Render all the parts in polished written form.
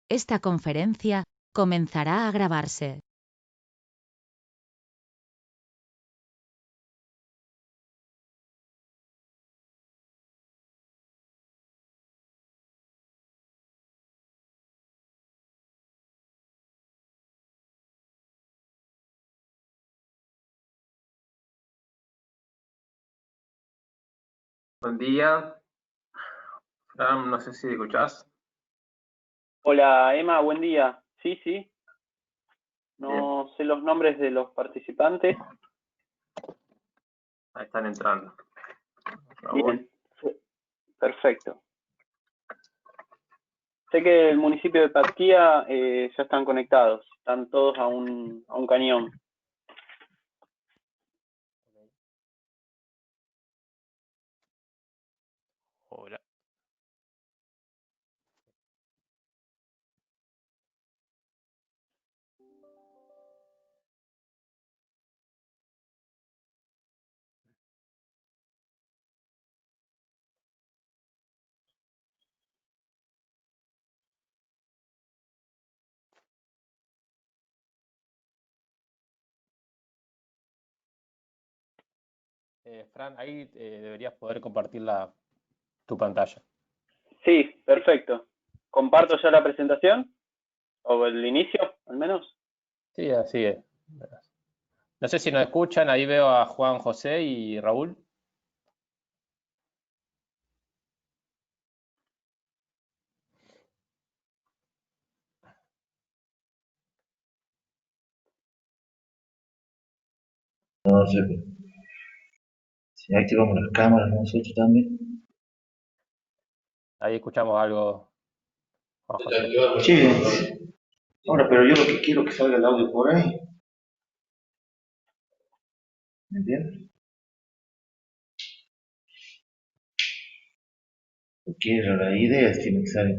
Esta conferencia comenzará a grabarse. Buen día. Fran, no sé si escuchás. Hola Emma, buen día. Sí, sí. No Bien. sé los nombres de los participantes. Ahí están entrando. Raúl. Bien, perfecto. Sé que el municipio de Patquía ya están conectados, están todos a un cañón. Hola. Fran, ahí deberías poder compartir tu pantalla. Sí, perfecto. ¿Comparto ya la presentación? ¿O el inicio, al menos? Sí, así es. No sé si nos escuchan, ahí veo a Juan José y Raúl. No sé, si activamos las cámaras nosotros también. Ahí escuchamos algo, Juan José. Sí, ahora, pero yo lo que quiero es que salga el audio por ahí. ¿Me entiendes? Porque la idea tiene que salir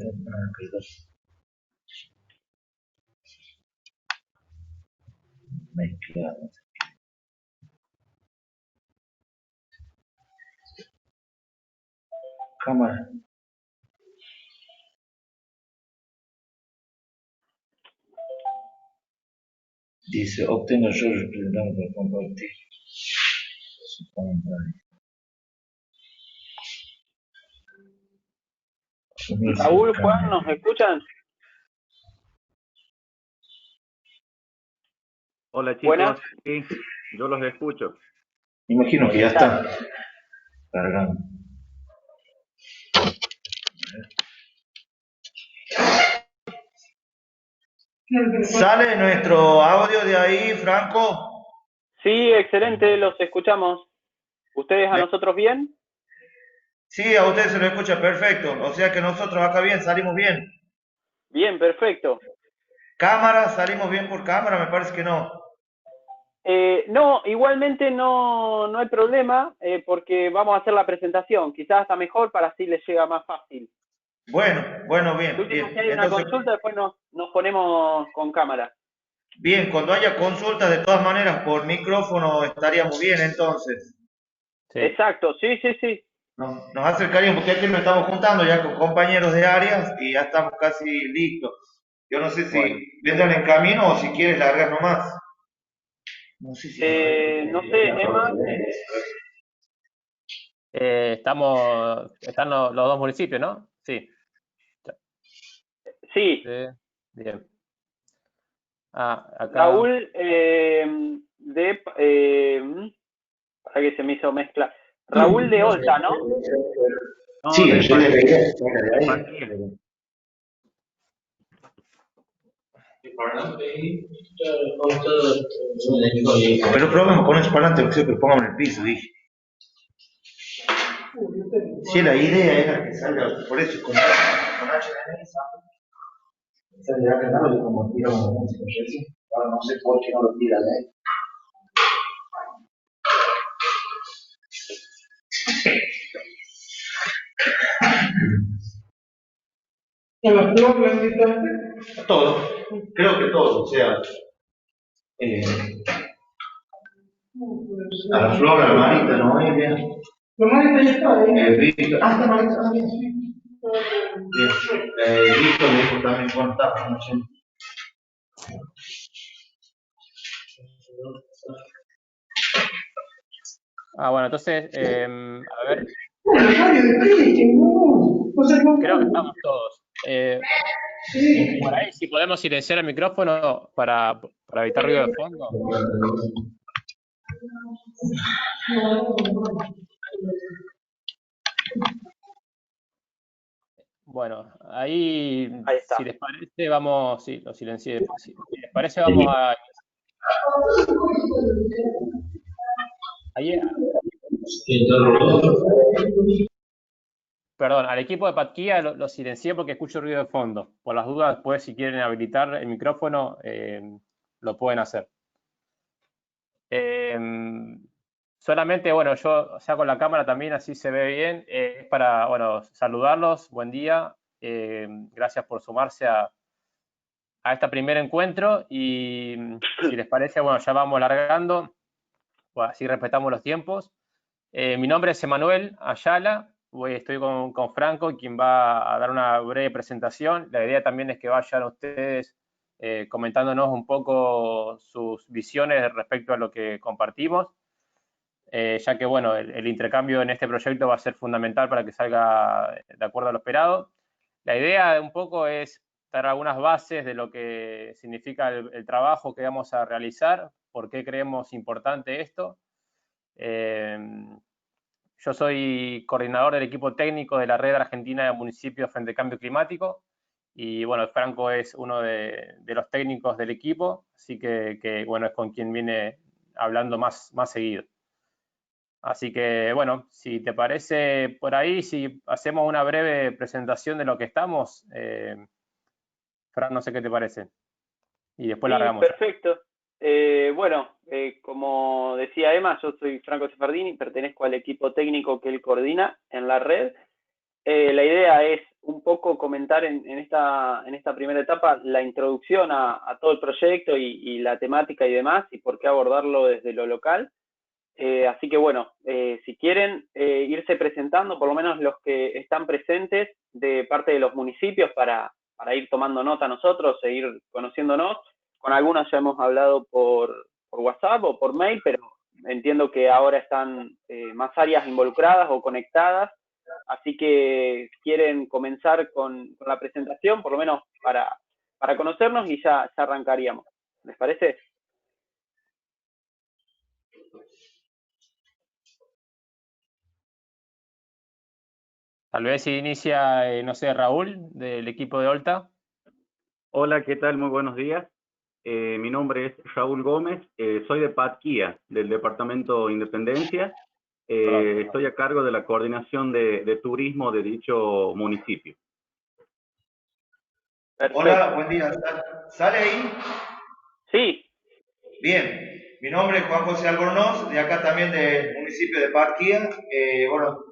mezclado. Cámara. Dice, obtenga yo representante para compartir su comentario. Raúl, Juan, ¿nos escuchan? Hola chicos, Buenas. sí, yo los escucho. Imagino que ya está cargando. ¿Sale nuestro audio de ahí, Franco? Sí, excelente, los escuchamos. ¿Ustedes a nosotros bien? Sí, a usted se lo escucha perfecto. O sea que nosotros acá bien, salimos bien. Bien, perfecto. Cámara, salimos bien por cámara, me parece que no. No, igualmente no hay problema porque vamos a hacer la presentación. Quizás hasta mejor para así les llega más fácil. Bueno, bien, Si bien. hay una Entonces, consulta, después nos ponemos con cámara. bien, cuando haya consulta, de todas maneras, por micrófono estaríamos bien, entonces. Sí. Exacto, sí. Nos acercaríamos, porque aquí nos estamos juntando ya con compañeros de áreas y ya estamos casi listos. Yo no sé si Bueno. vendrán en camino o si quieres largar nomás. No sé si... No sé, Emma. Están los dos municipios, ¿no? Sí. Sí, Sí. Bien. Acá. Raúl para que se me hizo mezcla. Raúl de Olta, ¿no? No, Sí, de yo le veía de de ahí. Patquía. Pero probemos con ese parlante, porque siempre pongan en el piso, dije. Sí, la idea era que salga, por eso con HDMI sale acá al lado y como tiramos la música, ¿sí? Ahora no sé por qué no lo tira de ahí. ¿A las flores las invitaste? A todos, creo que todos, o sea, a la Flor, a la Marita, Noelia. La Marita ya está ahí. Víctor, está Marita también, sí. Bien. Listo, me dijo también cuánto está, no sé. Bueno, entonces, a ver, creo que estamos todos. Por ahí, si podemos silenciar el micrófono para evitar ruido de fondo. Bueno, ahí, Ahí está. si les parece, vamos, sí, lo silencié. Si les parece, vamos a... Ahí, perdón, al equipo de Patquía lo silencié porque escucho ruido de fondo. Por las dudas, después, si quieren habilitar el micrófono, lo pueden hacer. Solamente, bueno, yo saco la cámara también, así se ve bien. Es para, bueno, saludarlos, buen día. Gracias por sumarse a este primer encuentro y si les parece, bueno, ya vamos largando, pues así respetamos los tiempos. Mi nombre es Emanuel Ayala, estoy con Franco, quien va a dar una breve presentación. La idea también es que vayan ustedes comentándonos un poco sus visiones respecto a lo que compartimos, ya que, bueno, el intercambio en este proyecto va a ser fundamental para que salga de acuerdo a lo esperado. La idea un poco es dar algunas bases de lo que significa el trabajo que vamos a realizar, por qué creemos importante esto. Yo soy coordinador del equipo técnico de la Red Argentina de Municipios frente al Cambio Climático y, bueno, Franco es uno de los técnicos del equipo, así que bueno, es con quien viene hablando más seguido. Así que, bueno, si te parece por ahí, si hacemos una breve presentación de lo que estamos, Fran, no sé qué te parece. Y después largamos. Perfecto. Bueno, como decía Emma, yo soy Franco Sefardini, pertenezco al equipo técnico que él coordina en la red. La idea es un poco comentar en esta primera etapa la introducción a todo el proyecto y la temática y demás, y por qué abordarlo desde lo local. Así que bueno, si quieren irse presentando, por lo menos los que están presentes de parte de los municipios para ir tomando nota nosotros, seguir conociéndonos. Con algunos ya hemos hablado por WhatsApp o por mail, pero entiendo que ahora están más áreas involucradas o conectadas, así que quieren comenzar con la presentación, por lo menos para conocernos y ya arrancaríamos. ¿Les parece? Tal vez si inicia, no sé, Raúl, del equipo de Olta. Hola, ¿qué tal? Muy buenos días. Mi nombre es Raúl Gómez, soy de Patquía, del departamento Independencia. Estoy a cargo de la coordinación de turismo de dicho municipio. Perfecto. Hola, buen día. ¿Sale ahí? Sí. Bien. Mi nombre es Juan José Albornoz, de acá también del municipio de Patquía. Bueno,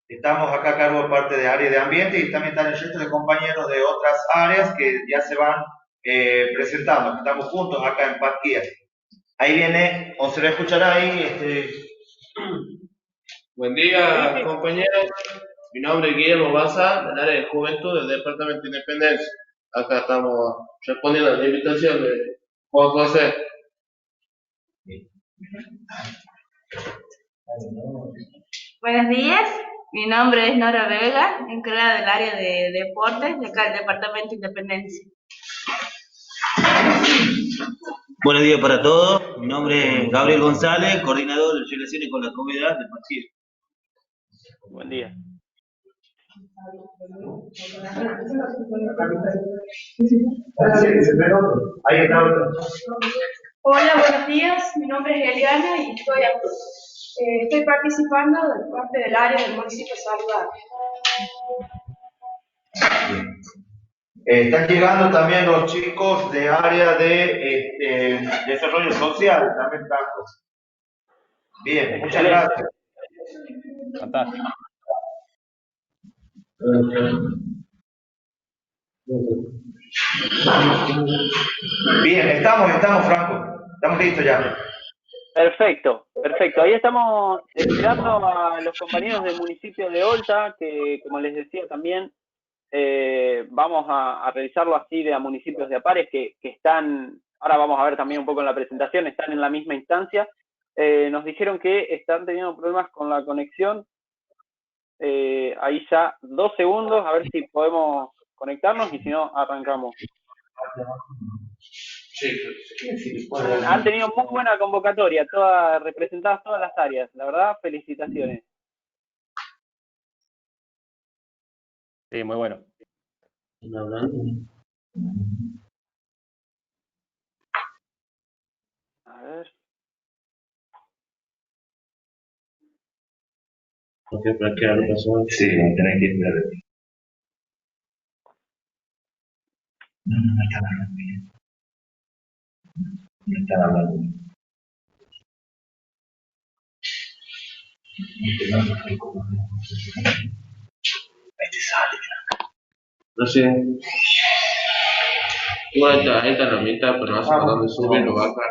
estamos acá a cargo de parte de área de ambiente y también están el resto de compañeros de otras áreas que ya se van presentando. Estamos juntos acá en Patquía. Ahí viene, o se le escuchará ahí. Buen día, compañeros. Mi nombre es Guillermo Baza, del área de juventud del Departamento de Independencia. Acá estamos respondiendo a la invitación de Juan José. Buenos días, mi nombre es Nora Vega, encargada del área de deportes de acá del Departamento de Independencia. Buenos días para todos, mi nombre es Gabriel González, coordinador de relaciones con la comunidad de Patquía. Buen día. Ahí está. Hola, buenos días, mi nombre es Eliana y estoy participando de parte del área del municipio Saludable. Están llegando también los chicos de área de desarrollo social, también Franco. Bien, muchas gracias. Fantástico. Bien, estamos Franco. Estamos listos ya. Perfecto. Ahí estamos esperando a los compañeros del municipio de Olta, que como les decía también, vamos a realizarlo así de a municipios de Apares que están, ahora vamos a ver también un poco en la presentación, están en la misma instancia. Nos dijeron que están teniendo problemas con la conexión. Ahí ya 2 segundos, a ver si podemos conectarnos y si no, arrancamos. Han tenido muy buena convocatoria, representadas todas las áreas. La verdad, felicitaciones. Sí, muy bueno. A ver. Sí, tenés que esperar. No están hablando bien. No están hablando bien. Ahí te sale. No sé. Igual esta herramienta, pero no hace botón de subir o bajar.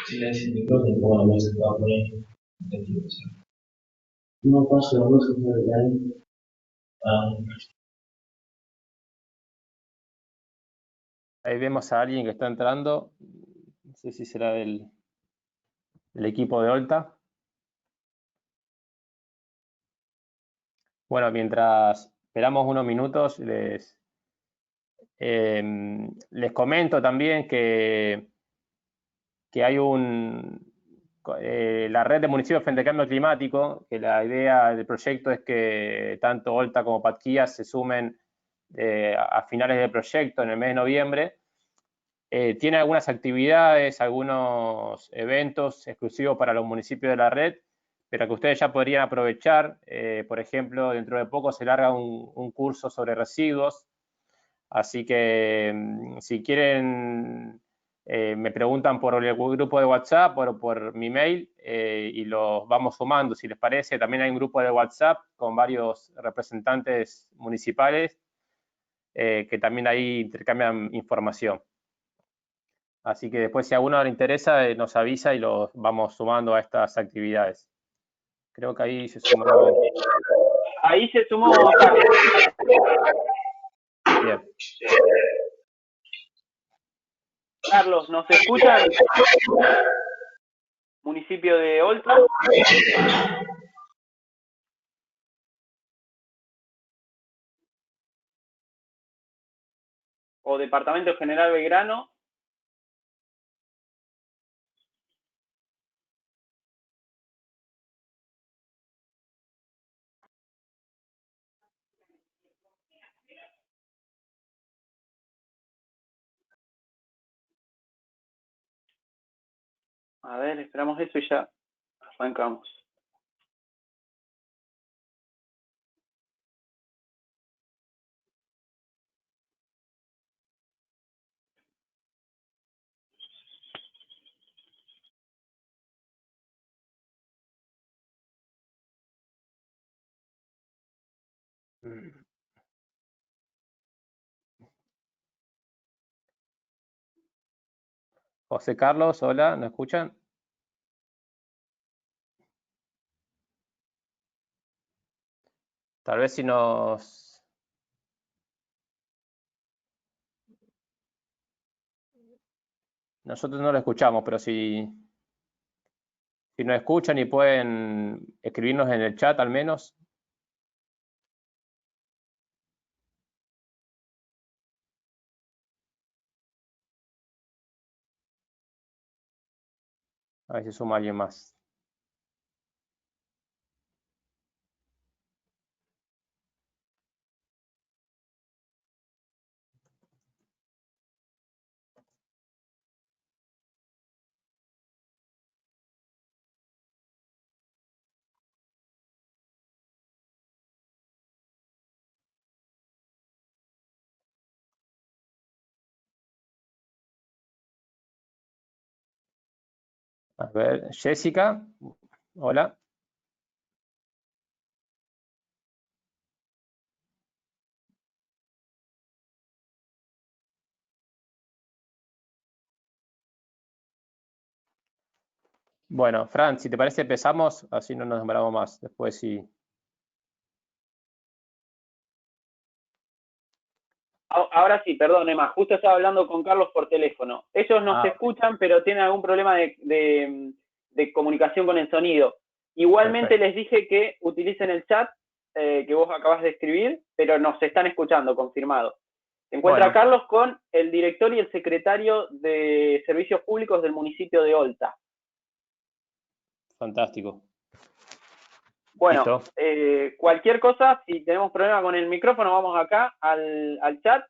Silencio, micrófono, como la música va a poner. No pasa la música de ahí. Ahí vemos a alguien que está entrando. No sé si será del equipo de Olta. Bueno, mientras esperamos unos minutos, les comento también que hay la red de municipios frente al cambio climático, que la idea del proyecto es que tanto Olta como Patquía se sumen a finales del proyecto, en el mes de noviembre. Tiene algunas actividades, algunos eventos exclusivos para los municipios de la red, pero que ustedes ya podrían aprovechar. Por ejemplo, dentro de poco se larga un curso sobre residuos, así que si quieren, me preguntan por el grupo de WhatsApp o por mi mail y los vamos sumando, si les parece. También hay un grupo de WhatsApp con varios representantes municipales que también ahí intercambian información. Así que después, si a uno le interesa, nos avisa y los vamos sumando a estas actividades. Creo que ahí se sumó. Ahí se sumó Carlos. Bien. Carlos, ¿nos escuchan? Municipio de Olta. O Departamento General Belgrano. A ver, esperamos eso y ya arrancamos. José Carlos, hola, ¿nos escuchan? Tal vez si nosotros no lo escuchamos, pero si nos escuchan y pueden escribirnos en el chat al menos. A ver si suma alguien más. A ver, Jessica, hola. Bueno, Fran, si te parece empezamos, así no nos demoramos más. Después sí. Ahora sí, perdón, Emma, justo estaba hablando con Carlos por teléfono. Ellos nos escuchan, pero tienen algún problema de comunicación con el sonido. Igualmente les dije que utilicen el chat que vos acabas de escribir, pero nos están escuchando, confirmado. Se encuentra Carlos con el director y el secretario de Servicios Públicos del municipio de Olta. Fantástico. Bueno, cualquier cosa, si tenemos problema con el micrófono, vamos acá al chat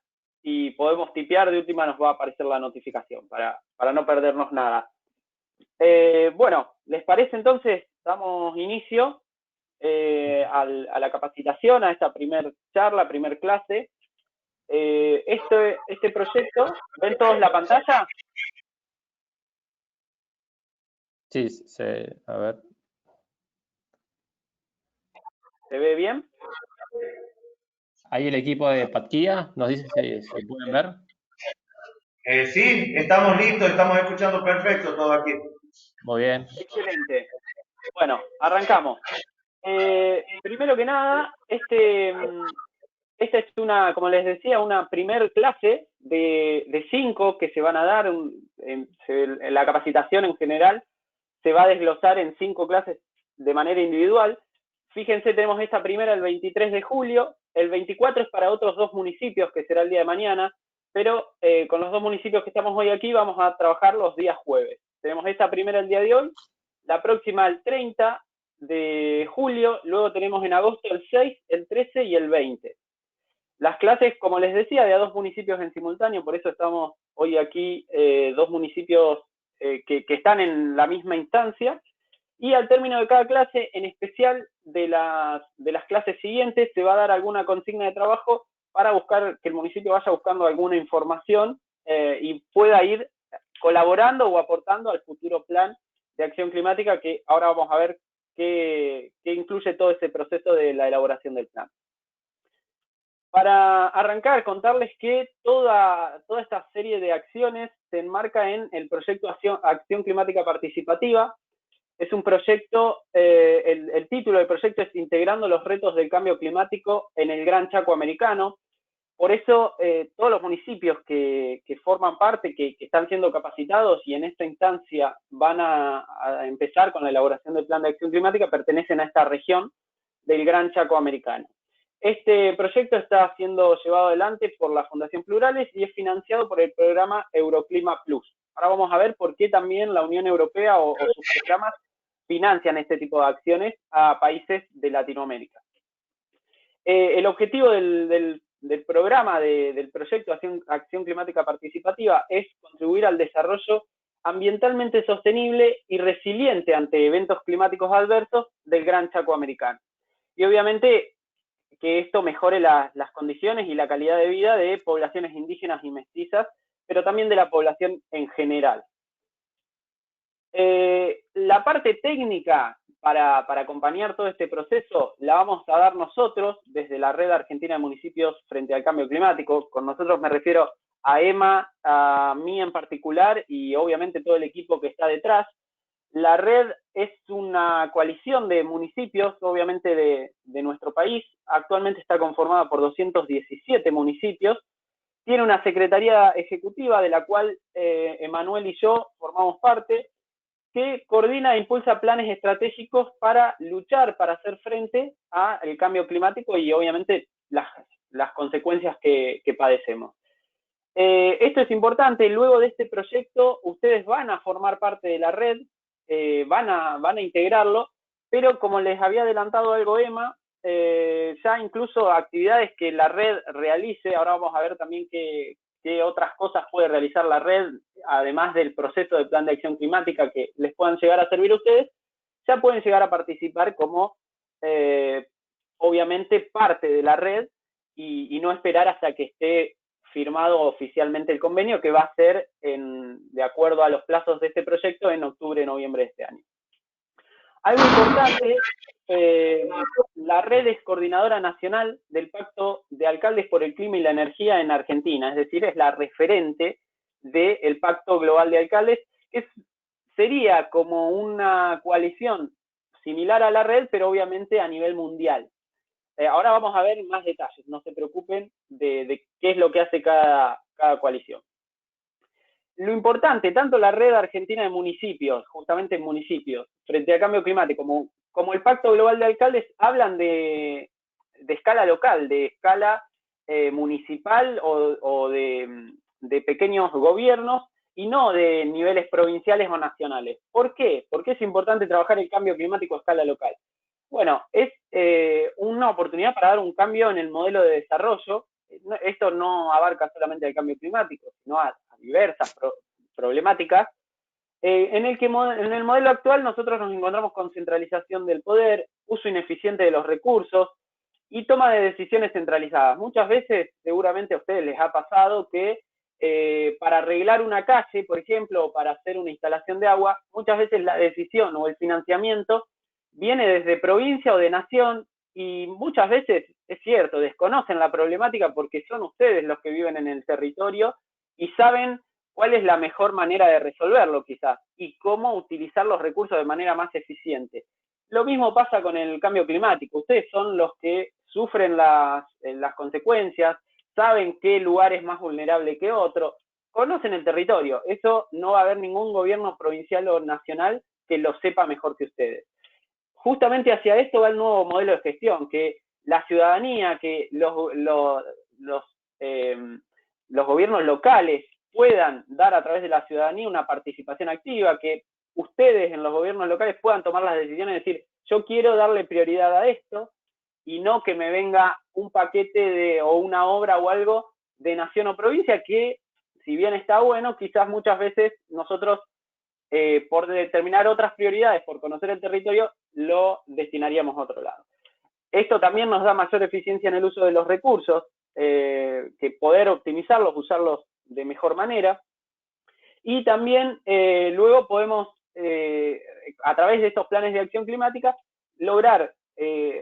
y podemos tipear, de última nos va a aparecer la notificación para no perdernos nada. Bueno, ¿les parece entonces? Damos inicio a la capacitación, a esta primer charla, primer clase. Este proyecto, ¿ven todos la pantalla? Sí, a ver. ¿Se ve bien? Ahí el equipo de Patquía nos dice si pueden ver. Sí, estamos listos, estamos escuchando perfecto todo aquí. Muy bien. Excelente. Bueno, arrancamos. Primero que nada, esta es una, como les decía, una primer clase de 5 que se van a dar. La capacitación en general se va a desglosar en 5 clases de manera individual. Fíjense, tenemos esta primera el 23 de julio, el 24 es para otros 2 municipios, que será el día de mañana, pero con los 2 municipios que estamos hoy aquí vamos a trabajar los días jueves. Tenemos esta primera el día de hoy, la próxima el 30 de julio, luego tenemos en agosto el 6, el 13 y el 20. Las clases, como les decía, de a 2 municipios en simultáneo, por eso estamos hoy aquí 2 municipios que están en la misma instancia, y al término de cada clase, en especial de las clases siguientes, se va a dar alguna consigna de trabajo para buscar que el municipio vaya buscando alguna información y pueda ir colaborando o aportando al futuro plan de acción climática, que ahora vamos a ver qué incluye todo ese proceso de la elaboración del plan. Para arrancar, contarles que toda esta serie de acciones se enmarca en el proyecto Acción Climática Participativa. Es un proyecto, el título del proyecto es Integrando los retos del cambio climático en el Gran Chaco Americano. Por eso, todos los municipios que forman parte, que están siendo capacitados y en esta instancia van a empezar con la elaboración del plan de acción climática, pertenecen a esta región del Gran Chaco Americano. Este proyecto está siendo llevado adelante por la Fundación Plurales y es financiado por el programa Euroclima Plus. Ahora vamos a ver por qué también la Unión Europea o sus programas financian este tipo de acciones a países de Latinoamérica. El objetivo del programa, del proyecto Acción Climática Participativa, es contribuir al desarrollo ambientalmente sostenible y resiliente ante eventos climáticos adversos del Gran Chaco Americano. Y obviamente que esto mejore las condiciones y la calidad de vida de poblaciones indígenas y mestizas, pero también de la población en general. La parte técnica para acompañar todo este proceso la vamos a dar nosotros desde la Red Argentina de Municipios frente al Cambio Climático. Con nosotros me refiero a Emma, a mí en particular y obviamente todo el equipo que está detrás. La red es una coalición de municipios, obviamente de nuestro país. Actualmente está conformada por 217 municipios. Tiene una secretaría ejecutiva de la cual Emanuel y yo formamos parte, que coordina e impulsa planes estratégicos para luchar, para hacer frente al cambio climático y obviamente las consecuencias que padecemos. Esto es importante, luego de este proyecto ustedes van a formar parte de la red, van a integrarlo, pero como les había adelantado algo Emma, ya incluso actividades que la red realice, ahora vamos a ver también qué otras cosas puede realizar la red, además del proceso de plan de acción climática que les puedan llegar a servir a ustedes, ya pueden llegar a participar como, obviamente, parte de la red y no esperar hasta que esté firmado oficialmente el convenio, que va a ser, de acuerdo a los plazos de este proyecto, en octubre, noviembre de este año. Algo importante, la red es coordinadora nacional del Pacto de Alcaldes por el Clima y la Energía en Argentina, es decir, es la referente del Pacto Global de Alcaldes, que sería como una coalición similar a la red, pero obviamente a nivel mundial. Ahora vamos a ver más detalles, no se preocupen de qué es lo que hace cada coalición. Lo importante, tanto la red argentina de municipios, justamente municipios, frente al cambio climático, como el Pacto Global de Alcaldes, hablan de escala local, de escala municipal o de pequeños gobiernos, y no de niveles provinciales o nacionales. ¿Por qué? ¿Por qué es importante trabajar el cambio climático a escala local? Bueno, es una oportunidad para dar un cambio en el modelo de desarrollo. Esto no abarca solamente el cambio climático, sino a diversas problemáticas, en el modelo actual nosotros nos encontramos con centralización del poder, uso ineficiente de los recursos y toma de decisiones centralizadas. Muchas veces, seguramente a ustedes les ha pasado que para arreglar una calle, por ejemplo, o para hacer una instalación de agua, muchas veces la decisión o el financiamiento viene desde provincia o de nación, y muchas veces, es cierto, desconocen la problemática porque son ustedes los que viven en el territorio y saben cuál es la mejor manera de resolverlo quizás y cómo utilizar los recursos de manera más eficiente. Lo mismo pasa con el cambio climático. Ustedes son los que sufren las consecuencias, saben qué lugar es más vulnerable que otro, conocen el territorio. Eso no va a haber ningún gobierno provincial o nacional que lo sepa mejor que ustedes. Justamente hacia esto va el nuevo modelo de gestión, que la ciudadanía, que los gobiernos locales puedan dar a través de la ciudadanía una participación activa, que ustedes en los gobiernos locales puedan tomar las decisiones, decir, yo quiero darle prioridad a esto, y no que me venga un paquete o una obra o algo de nación o provincia que, si bien está bueno, quizás muchas veces nosotros, por determinar otras prioridades, por conocer el territorio, lo destinaríamos a otro lado. Esto también nos da mayor eficiencia en el uso de los recursos, que poder optimizarlos, usarlos de mejor manera, y también luego podemos, a través de estos planes de acción climática, lograr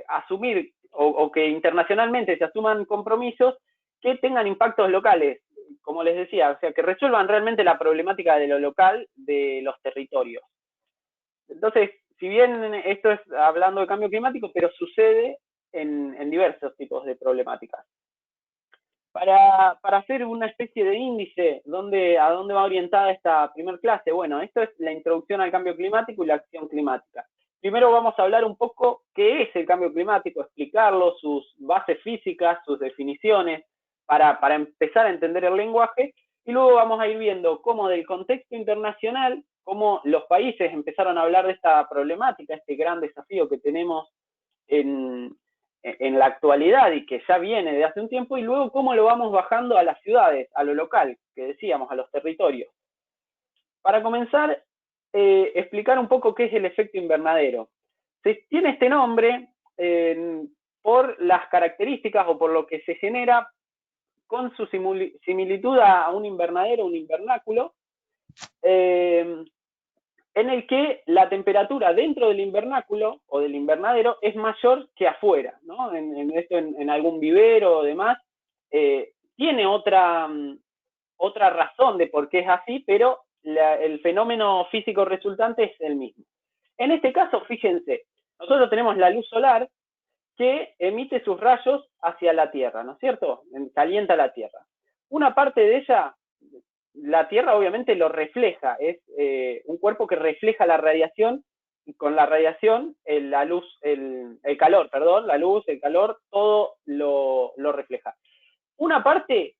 asumir o que internacionalmente se asuman compromisos que tengan impactos locales, como les decía, o sea, que resuelvan realmente la problemática de lo local de los territorios. Entonces, si bien esto es hablando de cambio climático, pero sucede en diversos tipos de problemáticas. Para hacer una especie de índice a dónde va orientada esta primer clase, bueno, esto es la introducción al cambio climático y la acción climática. Primero vamos a hablar un poco qué es el cambio climático, explicarlo, sus bases físicas, sus definiciones, para empezar a entender el lenguaje, y luego vamos a ir viendo cómo del contexto internacional, cómo los países empezaron a hablar de esta problemática, este gran desafío que tenemos en la actualidad y que ya viene de hace un tiempo, y luego cómo lo vamos bajando a las ciudades, a lo local, que decíamos, a los territorios. Para comenzar, explicar un poco qué es el efecto invernadero. Tiene este nombre por las características o por lo que se genera con su similitud a un invernadero, un invernáculo, en el que la temperatura dentro del invernáculo o del invernadero es mayor que afuera, ¿no? En algún vivero o demás, tiene otra razón de por qué es así, pero el fenómeno físico resultante es el mismo. En este caso, fíjense, nosotros tenemos la luz solar que emite sus rayos hacia la Tierra, ¿no es cierto? Calienta la Tierra. Una parte de ella, la Tierra obviamente lo refleja, es un cuerpo que refleja la radiación, y con la radiación, el calor, la luz, el calor, todo lo refleja. Una parte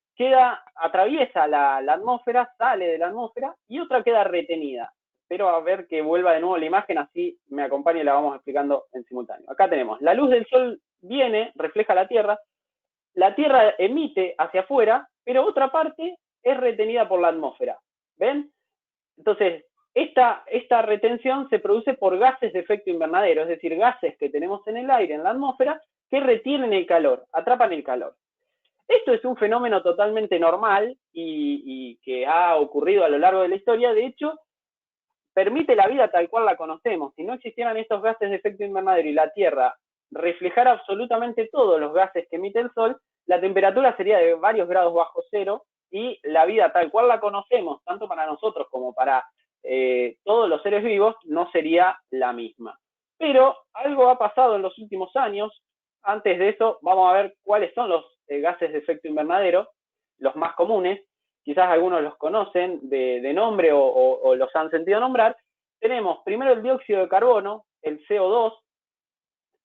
atraviesa la atmósfera, sale de la atmósfera, y otra queda retenida. Espero a ver que vuelva de nuevo la imagen, así me acompaña y la vamos explicando en simultáneo. Acá tenemos, la luz del sol refleja la Tierra emite hacia afuera, pero otra parte es retenida por la atmósfera. ¿Ven? Entonces, esta retención se produce por gases de efecto invernadero, es decir, gases que tenemos en el aire, en la atmósfera, que retienen el calor, atrapan el calor. Esto es un fenómeno totalmente normal y que ha ocurrido a lo largo de la historia. De hecho, permite la vida tal cual la conocemos. Si no existieran estos gases de efecto invernadero y la Tierra reflejara absolutamente todos los gases que emite el Sol, la temperatura sería de varios grados bajo cero y la vida tal cual la conocemos, tanto para nosotros como para todos los seres vivos, no sería la misma. Pero algo ha pasado en los últimos años. Antes de eso, vamos a ver cuáles son los gases de efecto invernadero, los más comunes. Quizás algunos los conocen de nombre o los han sentido nombrar. Tenemos primero el dióxido de carbono, el CO2,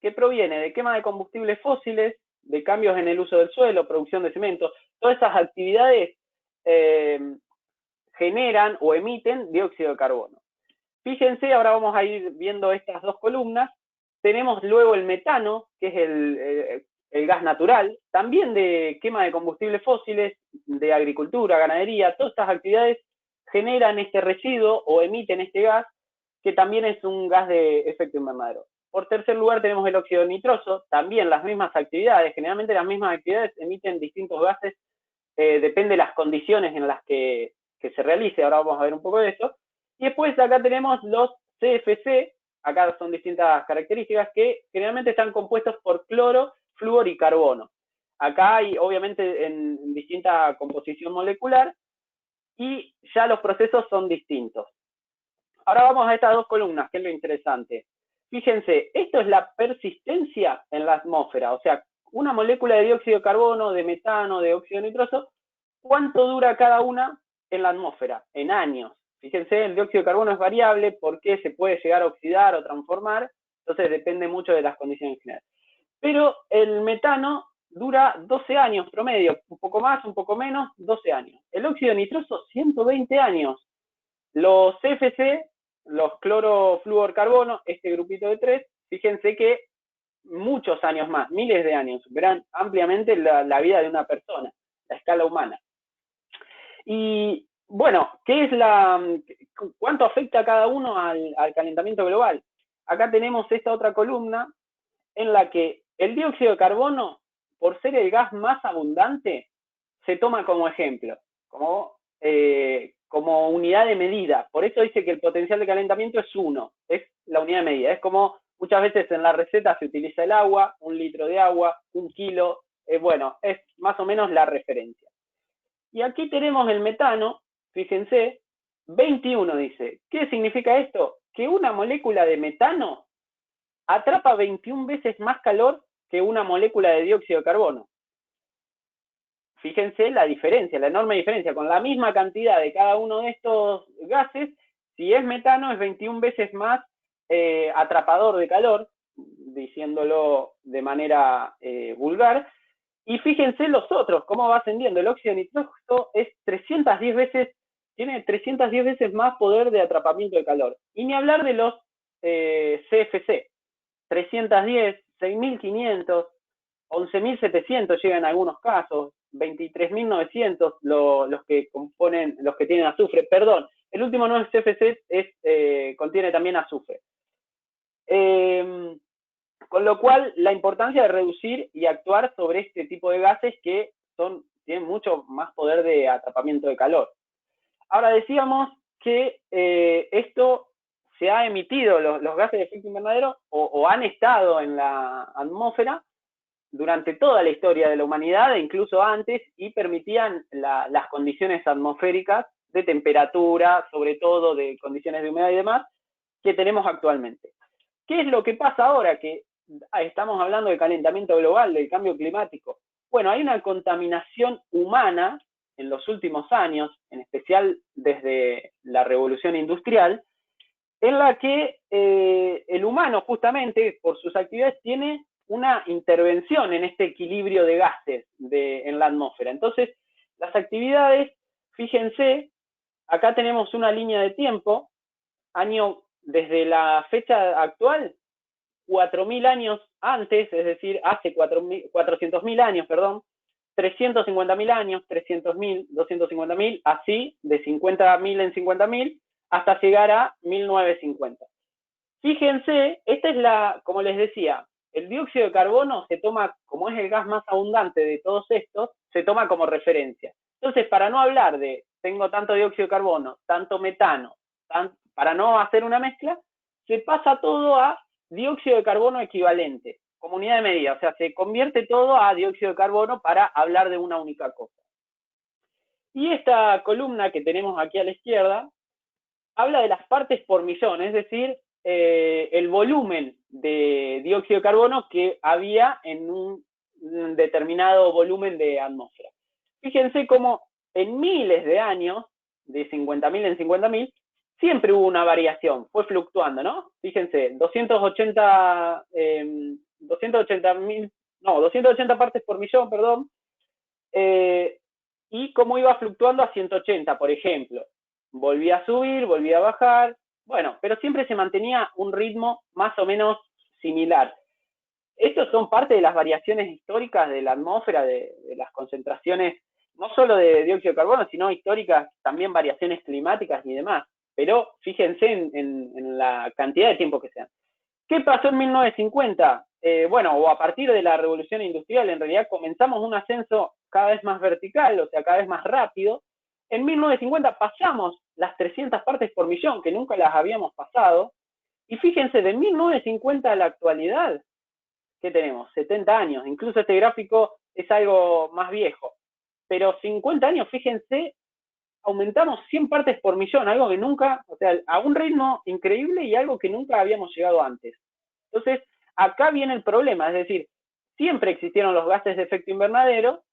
que proviene de quema de combustibles fósiles, de cambios en el uso del suelo, producción de cemento. Todas esas actividades generan o emiten dióxido de carbono. Fíjense, ahora vamos a ir viendo estas dos columnas. Tenemos luego el metano, que es el gas natural, también de quema de combustibles fósiles, de agricultura, ganadería. Todas estas actividades generan este residuo o emiten este gas, que también es un gas de efecto invernadero. Por tercer lugar tenemos el óxido nitroso, también las mismas actividades, generalmente las mismas actividades emiten distintos gases, depende de las condiciones en las que se realice. Ahora vamos a ver un poco de eso. Y después acá tenemos los CFC, acá son distintas características que generalmente están compuestos por cloro, flúor y carbono. Acá hay obviamente en distinta composición molecular y ya los procesos son distintos. Ahora vamos a estas dos columnas, que es lo interesante. Fíjense, esto es la persistencia en la atmósfera, o sea, una molécula de dióxido de carbono, de metano, de óxido nitroso, ¿cuánto dura cada una en la atmósfera? En años. Fíjense, el dióxido de carbono es variable porque se puede llegar a oxidar o transformar, entonces depende mucho de las condiciones generales. Pero el metano dura 12 años promedio, un poco más, un poco menos, 12 años. El óxido nitroso, 120 años. Los CFC, los clorofluorcarbono, este grupito de 3, fíjense que muchos años más, miles de años, superan ampliamente la vida de una persona, la escala humana. Y bueno, ¿cuánto afecta a cada uno al calentamiento global? Acá tenemos esta otra columna en la que el dióxido de carbono, por ser el gas más abundante, se toma como ejemplo, como unidad de medida. Por eso dice que el potencial de calentamiento es 1, es la unidad de medida. Es como muchas veces en la receta se utiliza el agua, 1 litro de agua, 1 kilo, bueno, es más o menos la referencia. Y aquí tenemos el metano, fíjense, 21 dice. ¿Qué significa esto? Que una molécula de metano atrapa 21 veces más calor que una molécula de dióxido de carbono. Fíjense la diferencia, la enorme diferencia. Con la misma cantidad de cada uno de estos gases, si es metano es 21 veces más atrapador de calor, diciéndolo de manera vulgar. Y fíjense los otros, cómo va ascendiendo. El óxido nitroso es 310 veces, tiene 310 veces más poder de atrapamiento de calor. Y ni hablar de los CFC, 310, 6.500, 11.700 llegan en algunos casos, 23.900 los que componen, los que tienen azufre. Perdón, el último no es CFC, contiene también azufre. Con lo cual, la importancia de reducir y actuar sobre este tipo de gases que tienen mucho más poder de atrapamiento de calor. Ahora decíamos que esto se ha emitido, los gases de efecto invernadero, o han estado en la atmósfera durante toda la historia de la humanidad, e incluso antes, y permitían las condiciones atmosféricas de temperatura, sobre todo de condiciones de humedad y demás, que tenemos actualmente. ¿Qué es lo que pasa ahora que estamos hablando de calentamiento global, del cambio climático? Bueno, hay una contaminación humana en los últimos años, en especial desde la revolución industrial, en la que el humano justamente por sus actividades tiene una intervención en este equilibrio de gases en la atmósfera. Entonces, las actividades, fíjense, acá tenemos una línea de tiempo, desde la fecha actual, 4.000 años antes, es decir, hace 400.000 años, perdón, 350.000 años, 300.000, 250.000, así, de 50.000 en 50.000, hasta llegar a 1950. Fíjense, esta es como les decía, el dióxido de carbono se toma, como es el gas más abundante de todos estos, se toma como referencia. Entonces, para no hablar de tengo tanto dióxido de carbono, tanto metano, para no hacer una mezcla, se pasa todo a dióxido de carbono equivalente, como unidad de medida. O sea, se convierte todo a dióxido de carbono para hablar de una única cosa. Y esta columna que tenemos aquí a la izquierda habla de las partes por millón, es decir, el volumen de dióxido de carbono que había en un determinado volumen de atmósfera. Fíjense cómo en miles de años, de 50.000 en 50.000, siempre hubo una variación, fue fluctuando, ¿no? Fíjense, 280 partes por millón, perdón, y cómo iba fluctuando a 180, por ejemplo. Volvía a subir, volvía a bajar, bueno, pero siempre se mantenía un ritmo más o menos similar. Estos son parte de las variaciones históricas de la atmósfera, de las concentraciones, no solo de dióxido de carbono, sino históricas, también variaciones climáticas y demás. Pero fíjense en la cantidad de tiempo que sean. ¿Qué pasó en 1950? Bueno, o a partir de la revolución industrial, en realidad comenzamos un ascenso cada vez más vertical, o sea, cada vez más rápido. En 1950 pasamos las 300 partes por millón, que nunca las habíamos pasado. Y fíjense, de 1950 a la actualidad, ¿qué tenemos? 70 años. Incluso este gráfico es algo más viejo. Pero 50 años, fíjense, aumentamos 100 partes por millón, algo que nunca, o sea, a un ritmo increíble y algo que nunca habíamos llegado antes. Entonces, acá viene el problema, es decir, siempre existieron los gases de efecto invernadero,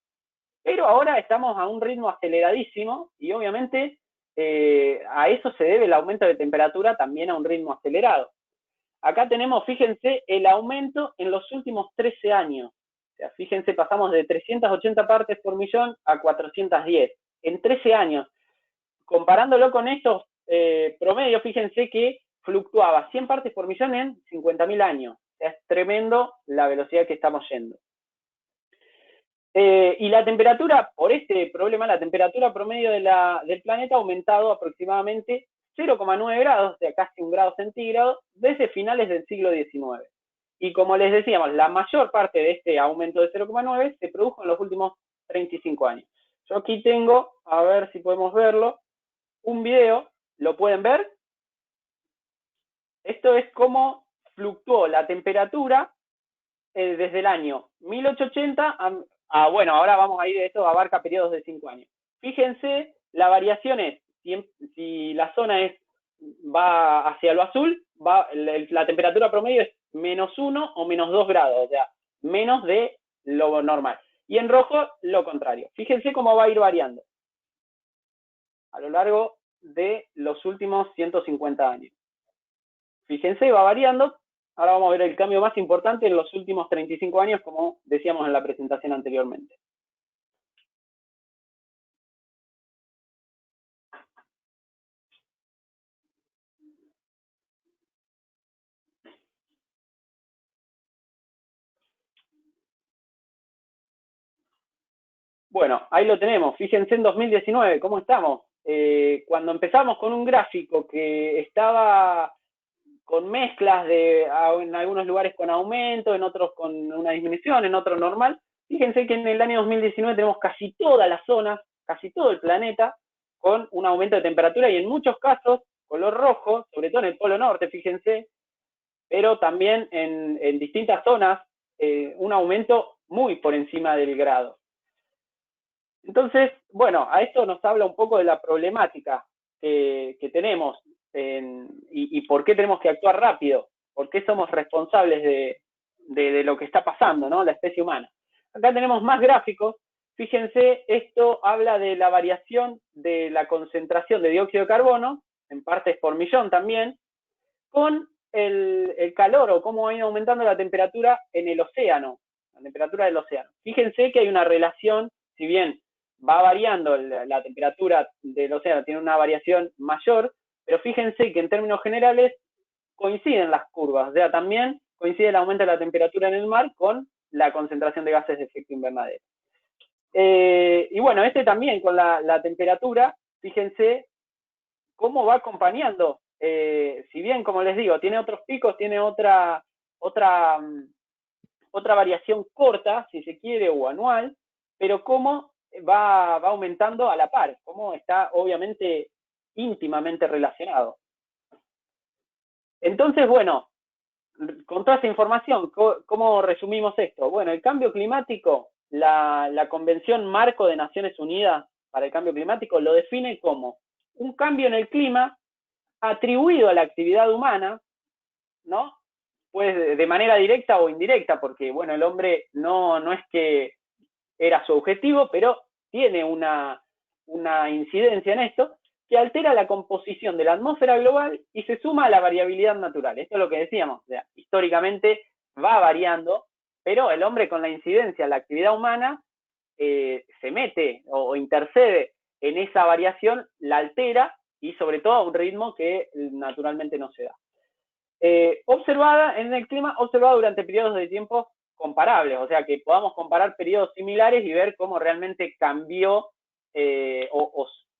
pero ahora estamos a un ritmo aceleradísimo y obviamente a eso se debe el aumento de temperatura también a un ritmo acelerado. Acá tenemos, fíjense, el aumento en los últimos 13 años. O sea, fíjense, pasamos de 380 partes por millón a 410 en 13 años. Comparándolo con estos promedios, fíjense que fluctuaba 100 partes por millón en 50.000 años. O sea, es tremendo la velocidad que estamos yendo. Y la temperatura, por este problema, la temperatura promedio del planeta ha aumentado aproximadamente 0,9 grados, o sea, casi 1 grado centígrado, desde finales del siglo XIX. Y como les decíamos, la mayor parte de este aumento de 0,9 se produjo en los últimos 35 años. Yo aquí tengo, a ver si podemos verlo, un video, ¿lo pueden ver? Esto es cómo fluctuó la temperatura desde el año 1880 bueno, ahora vamos a ir, esto abarca periodos de 5 años. Fíjense, la variación es, si la zona va hacia lo azul, la temperatura promedio es -1 o -2 grados, o sea, menos de lo normal. Y en rojo, lo contrario. Fíjense cómo va a ir variando a lo largo de los últimos 150 años. Fíjense, va variando. Ahora vamos a ver el cambio más importante en los últimos 35 años, como decíamos en la presentación anteriormente. Bueno, ahí lo tenemos. Fíjense en 2019, ¿cómo estamos? Cuando empezamos con un gráfico que estaba con mezclas en algunos lugares con aumento, en otros con una disminución, en otros normal. Fíjense que en el año 2019 tenemos casi todas las zonas, casi todo el planeta, con un aumento de temperatura y en muchos casos, color rojo, sobre todo en el Polo Norte, fíjense, pero también en distintas zonas, un aumento muy por encima del grado. Entonces, bueno, a esto nos habla un poco de la problemática que tenemos y por qué tenemos que actuar rápido, por qué somos responsables de lo que está pasando, ¿no? La especie humana. Acá tenemos más gráficos. Fíjense, esto habla de la variación de la concentración de dióxido de carbono, en partes por millón también, con el calor o cómo ha ido aumentando la temperatura en el océano, la temperatura del océano. Fíjense que hay una relación, si bien va variando la temperatura del océano, tiene una variación mayor, pero fíjense que en términos generales coinciden las curvas, o sea, también coincide el aumento de la temperatura en el mar con la concentración de gases de efecto invernadero. Y bueno, también con la temperatura, fíjense cómo va acompañando, si bien, como les digo, tiene otros picos, tiene otra otra variación corta, si se quiere, o anual, pero cómo va aumentando a la par, cómo está obviamente íntimamente relacionado. Entonces, bueno, con toda esta información, ¿cómo resumimos esto? Bueno, el cambio climático, la Convención Marco de Naciones Unidas para el Cambio Climático lo define como un cambio en el clima atribuido a la actividad humana, ¿no? Pues de manera directa o indirecta, porque, bueno, el hombre no es que era su objetivo, pero tiene una incidencia en esto, que altera la composición de la atmósfera global y se suma a la variabilidad natural. Esto es lo que decíamos, o sea, históricamente va variando, pero el hombre con la incidencia, la actividad humana, se mete o intercede en esa variación, la altera y sobre todo a un ritmo que naturalmente no se da. Observada en el clima, observada durante periodos de tiempo comparables, o sea, que podamos comparar periodos similares y ver cómo realmente cambió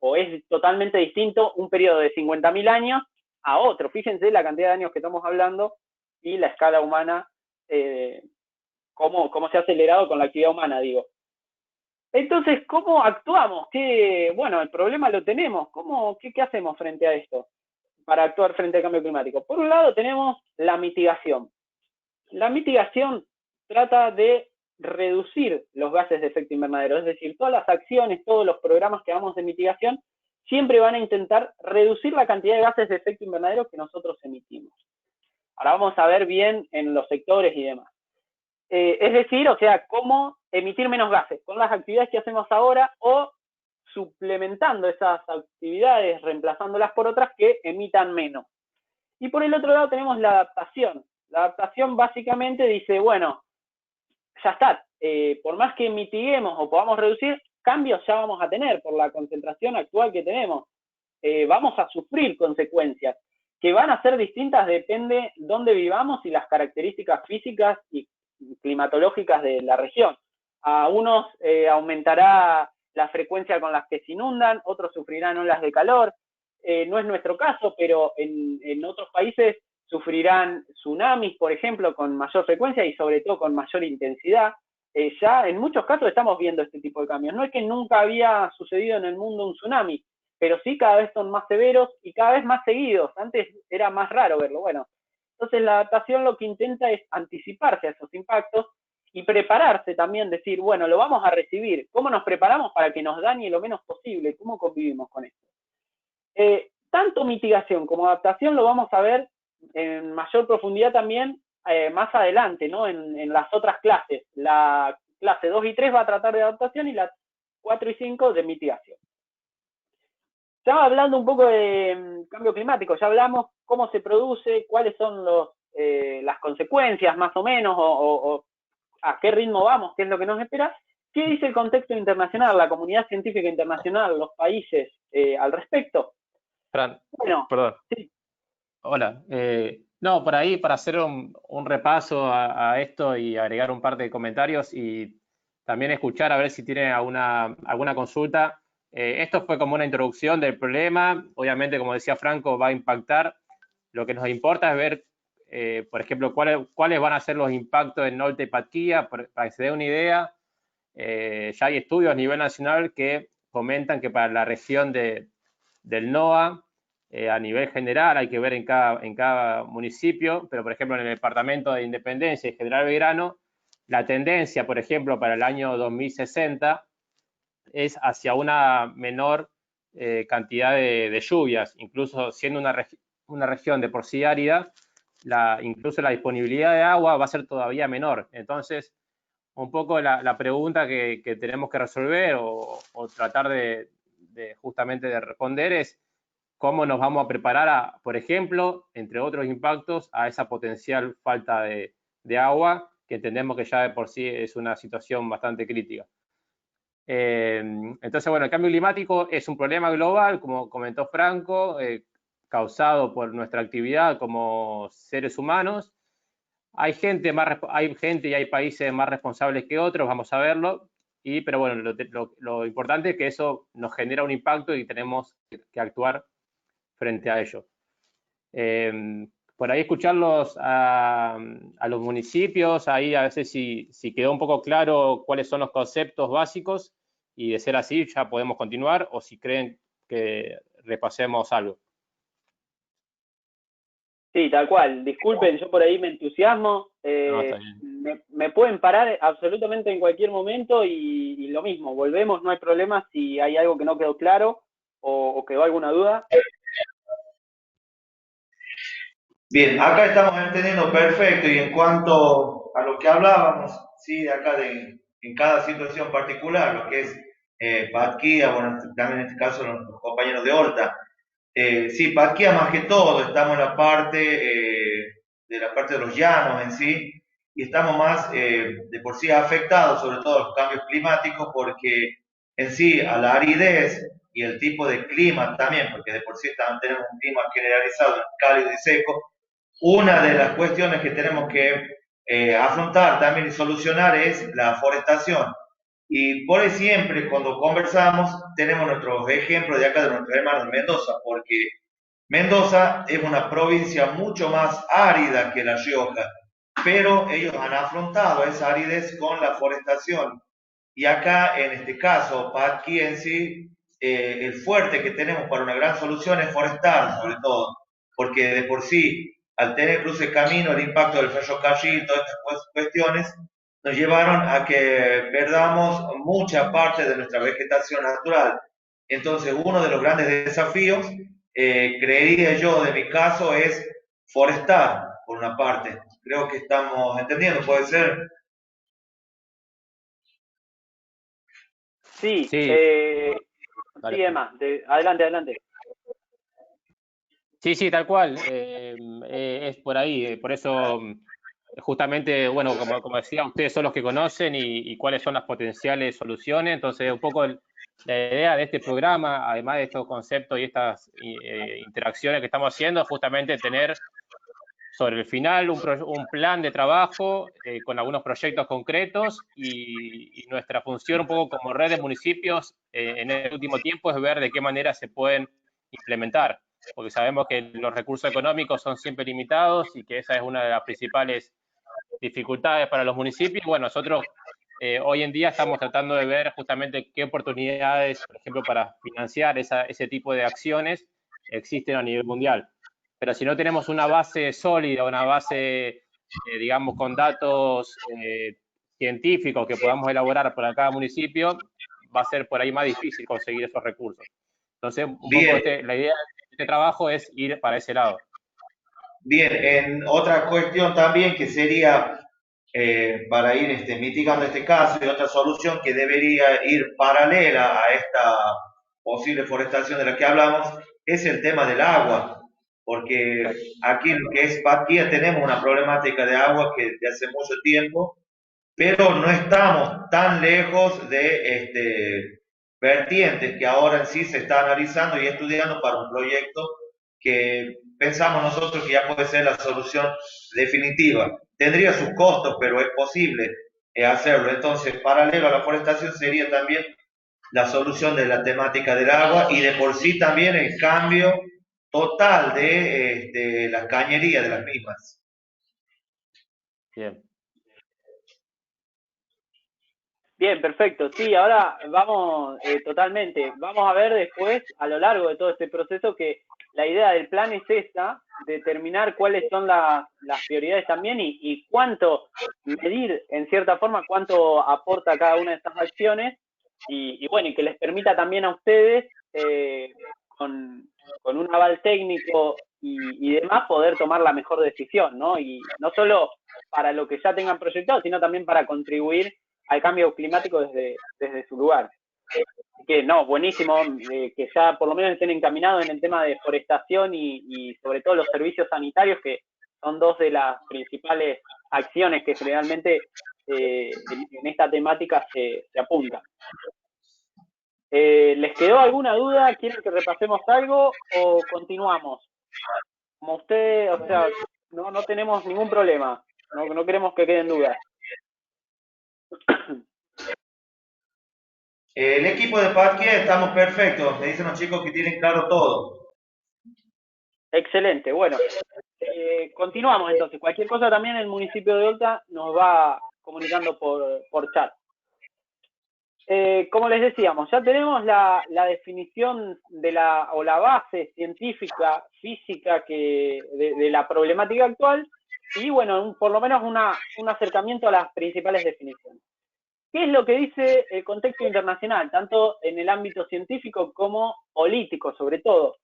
o es totalmente distinto un periodo de 50.000 años a otro. Fíjense la cantidad de años que estamos hablando y la escala humana, cómo se ha acelerado con la actividad humana, digo. Entonces, ¿cómo actuamos? Bueno, el problema lo tenemos. ¿Qué hacemos frente a esto para actuar frente al cambio climático? Por un lado tenemos la mitigación. La mitigación trata de reducir los gases de efecto invernadero, es decir, todas las acciones, todos los programas que hagamos de mitigación siempre van a intentar reducir la cantidad de gases de efecto invernadero que nosotros emitimos. Ahora vamos a ver bien en los sectores y demás. Es decir, o sea, cómo emitir menos gases con las actividades que hacemos ahora o suplementando esas actividades, reemplazándolas por otras que emitan menos. Y por el otro lado tenemos la adaptación. La adaptación básicamente dice, bueno, ya está, por más que mitiguemos o podamos reducir, cambios ya vamos a tener por la concentración actual que tenemos. Vamos a sufrir consecuencias que van a ser distintas, depende dónde vivamos y las características físicas y climatológicas de la región. A unos aumentará la frecuencia con las que se inundan, otros sufrirán olas de calor. No es nuestro caso, pero en otros países sufrirán tsunamis, por ejemplo, con mayor frecuencia y sobre todo con mayor intensidad. Ya en muchos casos estamos viendo este tipo de cambios. No es que nunca había sucedido en el mundo un tsunami, pero sí cada vez son más severos y cada vez más seguidos. Antes era más raro verlo. Bueno, entonces la adaptación lo que intenta es anticiparse a esos impactos y prepararse también, decir, bueno, lo vamos a recibir. ¿Cómo nos preparamos para que nos dañe lo menos posible? ¿Cómo convivimos con esto? Tanto mitigación como adaptación lo vamos a ver en mayor profundidad también más adelante, ¿no? En las otras clases. La clase 2 y 3 va a tratar de adaptación y la 4 y 5 de mitigación. Ya hablando un poco de cambio climático, ya hablamos cómo se produce, cuáles son las consecuencias más o menos, o a qué ritmo vamos, qué es lo que nos espera. ¿Qué dice el contexto internacional, la comunidad científica internacional, los países al respecto? Fran, bueno, perdón. Sí. Hola. No, por ahí, para hacer un repaso a esto y agregar un par de comentarios y también escuchar a ver si tienen alguna consulta. Esto fue como una introducción del problema. Obviamente, como decía Franco, va a impactar. Lo que nos importa es ver, por ejemplo, cuáles van a ser los impactos en Norte y Patquía, para que se dé una idea. Ya hay estudios a nivel nacional que comentan que para la región del NOA, a nivel general, hay que ver en cada municipio, pero por ejemplo en el departamento de Independencia y General Belgrano, la tendencia, por ejemplo, para el año 2060 es hacia una menor cantidad de lluvias, incluso siendo una región de por sí árida, incluso la disponibilidad de agua va a ser todavía menor. Entonces, un poco la pregunta que tenemos que resolver o tratar justamente de responder es cómo nos vamos a preparar por ejemplo, entre otros impactos, a esa potencial falta de agua, que entendemos que ya de por sí es una situación bastante crítica. Entonces, bueno, el cambio climático es un problema global, como comentó Franco, causado por nuestra actividad como seres humanos. Hay gente y hay países más responsables que otros, vamos a verlo, pero bueno, lo importante es que eso nos genera un impacto y tenemos que actuar frente a ello. por ahí escucharlos a los municipios, ahí a veces si quedó un poco claro cuáles son los conceptos básicos y de ser así ya podemos continuar o si creen que repasemos algo. Sí, tal cual. Disculpen, yo por ahí me entusiasmo. No, está bien. Me pueden parar absolutamente en cualquier momento y lo mismo, volvemos, no hay problema si hay algo que no quedó claro o quedó alguna duda. Bien, acá estamos entendiendo perfecto y en cuanto a lo que hablábamos, sí, de acá en cada situación particular, lo que es Patquía, bueno, también en este caso los compañeros de Horta. Sí, Patquía más que todo, estamos en la parte de los llanos en sí, y estamos más de por sí afectados, sobre todo a los cambios climáticos, porque en sí a la aridez y el tipo de clima también, porque de por sí tenemos un clima generalizado, cálido y seco, una de las cuestiones que tenemos que afrontar también y solucionar es la forestación. Y por ahí siempre cuando conversamos tenemos nuestros ejemplos de acá de nuestros hermanos de Mendoza, porque Mendoza es una provincia mucho más árida que La Rioja, pero ellos han afrontado esa aridez con la forestación. Y acá, en este caso, aquí en sí, el fuerte que tenemos para una gran solución es forestal, sobre todo, porque de por sí, al tener cruce de camino, el impacto del ferrocarril, todas estas cuestiones, nos llevaron a que perdamos mucha parte de nuestra vegetación natural. Entonces, uno de los grandes desafíos, creería yo, de mi caso, es forestar, por una parte. Creo que estamos entendiendo, puede ser. Sí, Sí, sí, Emma, adelante. sí, tal cual. Es por ahí. Por eso, justamente, bueno, como decía, ustedes son los que conocen y cuáles son las potenciales soluciones. Entonces, un poco la idea de este programa, además de estos conceptos y estas interacciones que estamos haciendo, es justamente tener sobre el final un plan de trabajo con algunos proyectos concretos y nuestra función un poco como red de municipios en el último tiempo es ver de qué manera se pueden implementar, porque sabemos que los recursos económicos son siempre limitados y que esa es una de las principales dificultades para los municipios. Bueno, nosotros hoy en día estamos tratando de ver justamente qué oportunidades, por ejemplo, para financiar ese tipo de acciones existen a nivel mundial. Pero si no tenemos una base sólida, una base, digamos, con datos científicos que podamos elaborar para cada municipio, va a ser por ahí más difícil conseguir esos recursos. Entonces, un Bien. poco la idea de este trabajo es ir para ese lado. Bien, en otra cuestión también que sería para ir mitigando este caso y otra solución que debería ir paralela a esta posible forestación de la que hablamos es el tema del agua, porque aquí en lo que es Patquía tenemos una problemática de agua que de hace mucho tiempo, pero no estamos tan lejos de vertientes que ahora en sí se está analizando y estudiando para un proyecto que pensamos nosotros que ya puede ser la solución definitiva. Tendría sus costos, pero es posible hacerlo. Entonces, paralelo a la forestación sería también la solución de la temática del agua y de por sí también el cambio total de la cañería de las mismas. Bien. Bien, perfecto. Sí, ahora vamos totalmente. Vamos a ver después, a lo largo de todo este proceso, que la idea del plan es esta, determinar cuáles son las prioridades también y cuánto medir, en cierta forma, cuánto aporta cada una de estas acciones y bueno, y que les permita también a ustedes, con un aval técnico y demás, poder tomar la mejor decisión, ¿no? Y no solo para lo que ya tengan proyectado, sino también para contribuir al cambio climático desde su lugar. Que no, buenísimo, que ya por lo menos estén encaminados en el tema de forestación y sobre todo los servicios sanitarios, que son dos de las principales acciones que generalmente en esta temática se apuntan. ¿Les quedó alguna duda? ¿Quieren que repasemos algo o continuamos? Como usted, o sea, no tenemos ningún problema, no queremos que queden dudas. El equipo de Patquía estamos perfectos, me dicen los chicos que tienen claro todo. Excelente, bueno, continuamos entonces. Cualquier cosa también el municipio de Olta nos va comunicando por chat. Como les decíamos, ya tenemos la definición de la base científica, física de la problemática actual y, bueno, por lo menos un acercamiento a las principales definiciones. ¿Qué es lo que dice el contexto internacional, tanto en el ámbito científico como político, sobre todo?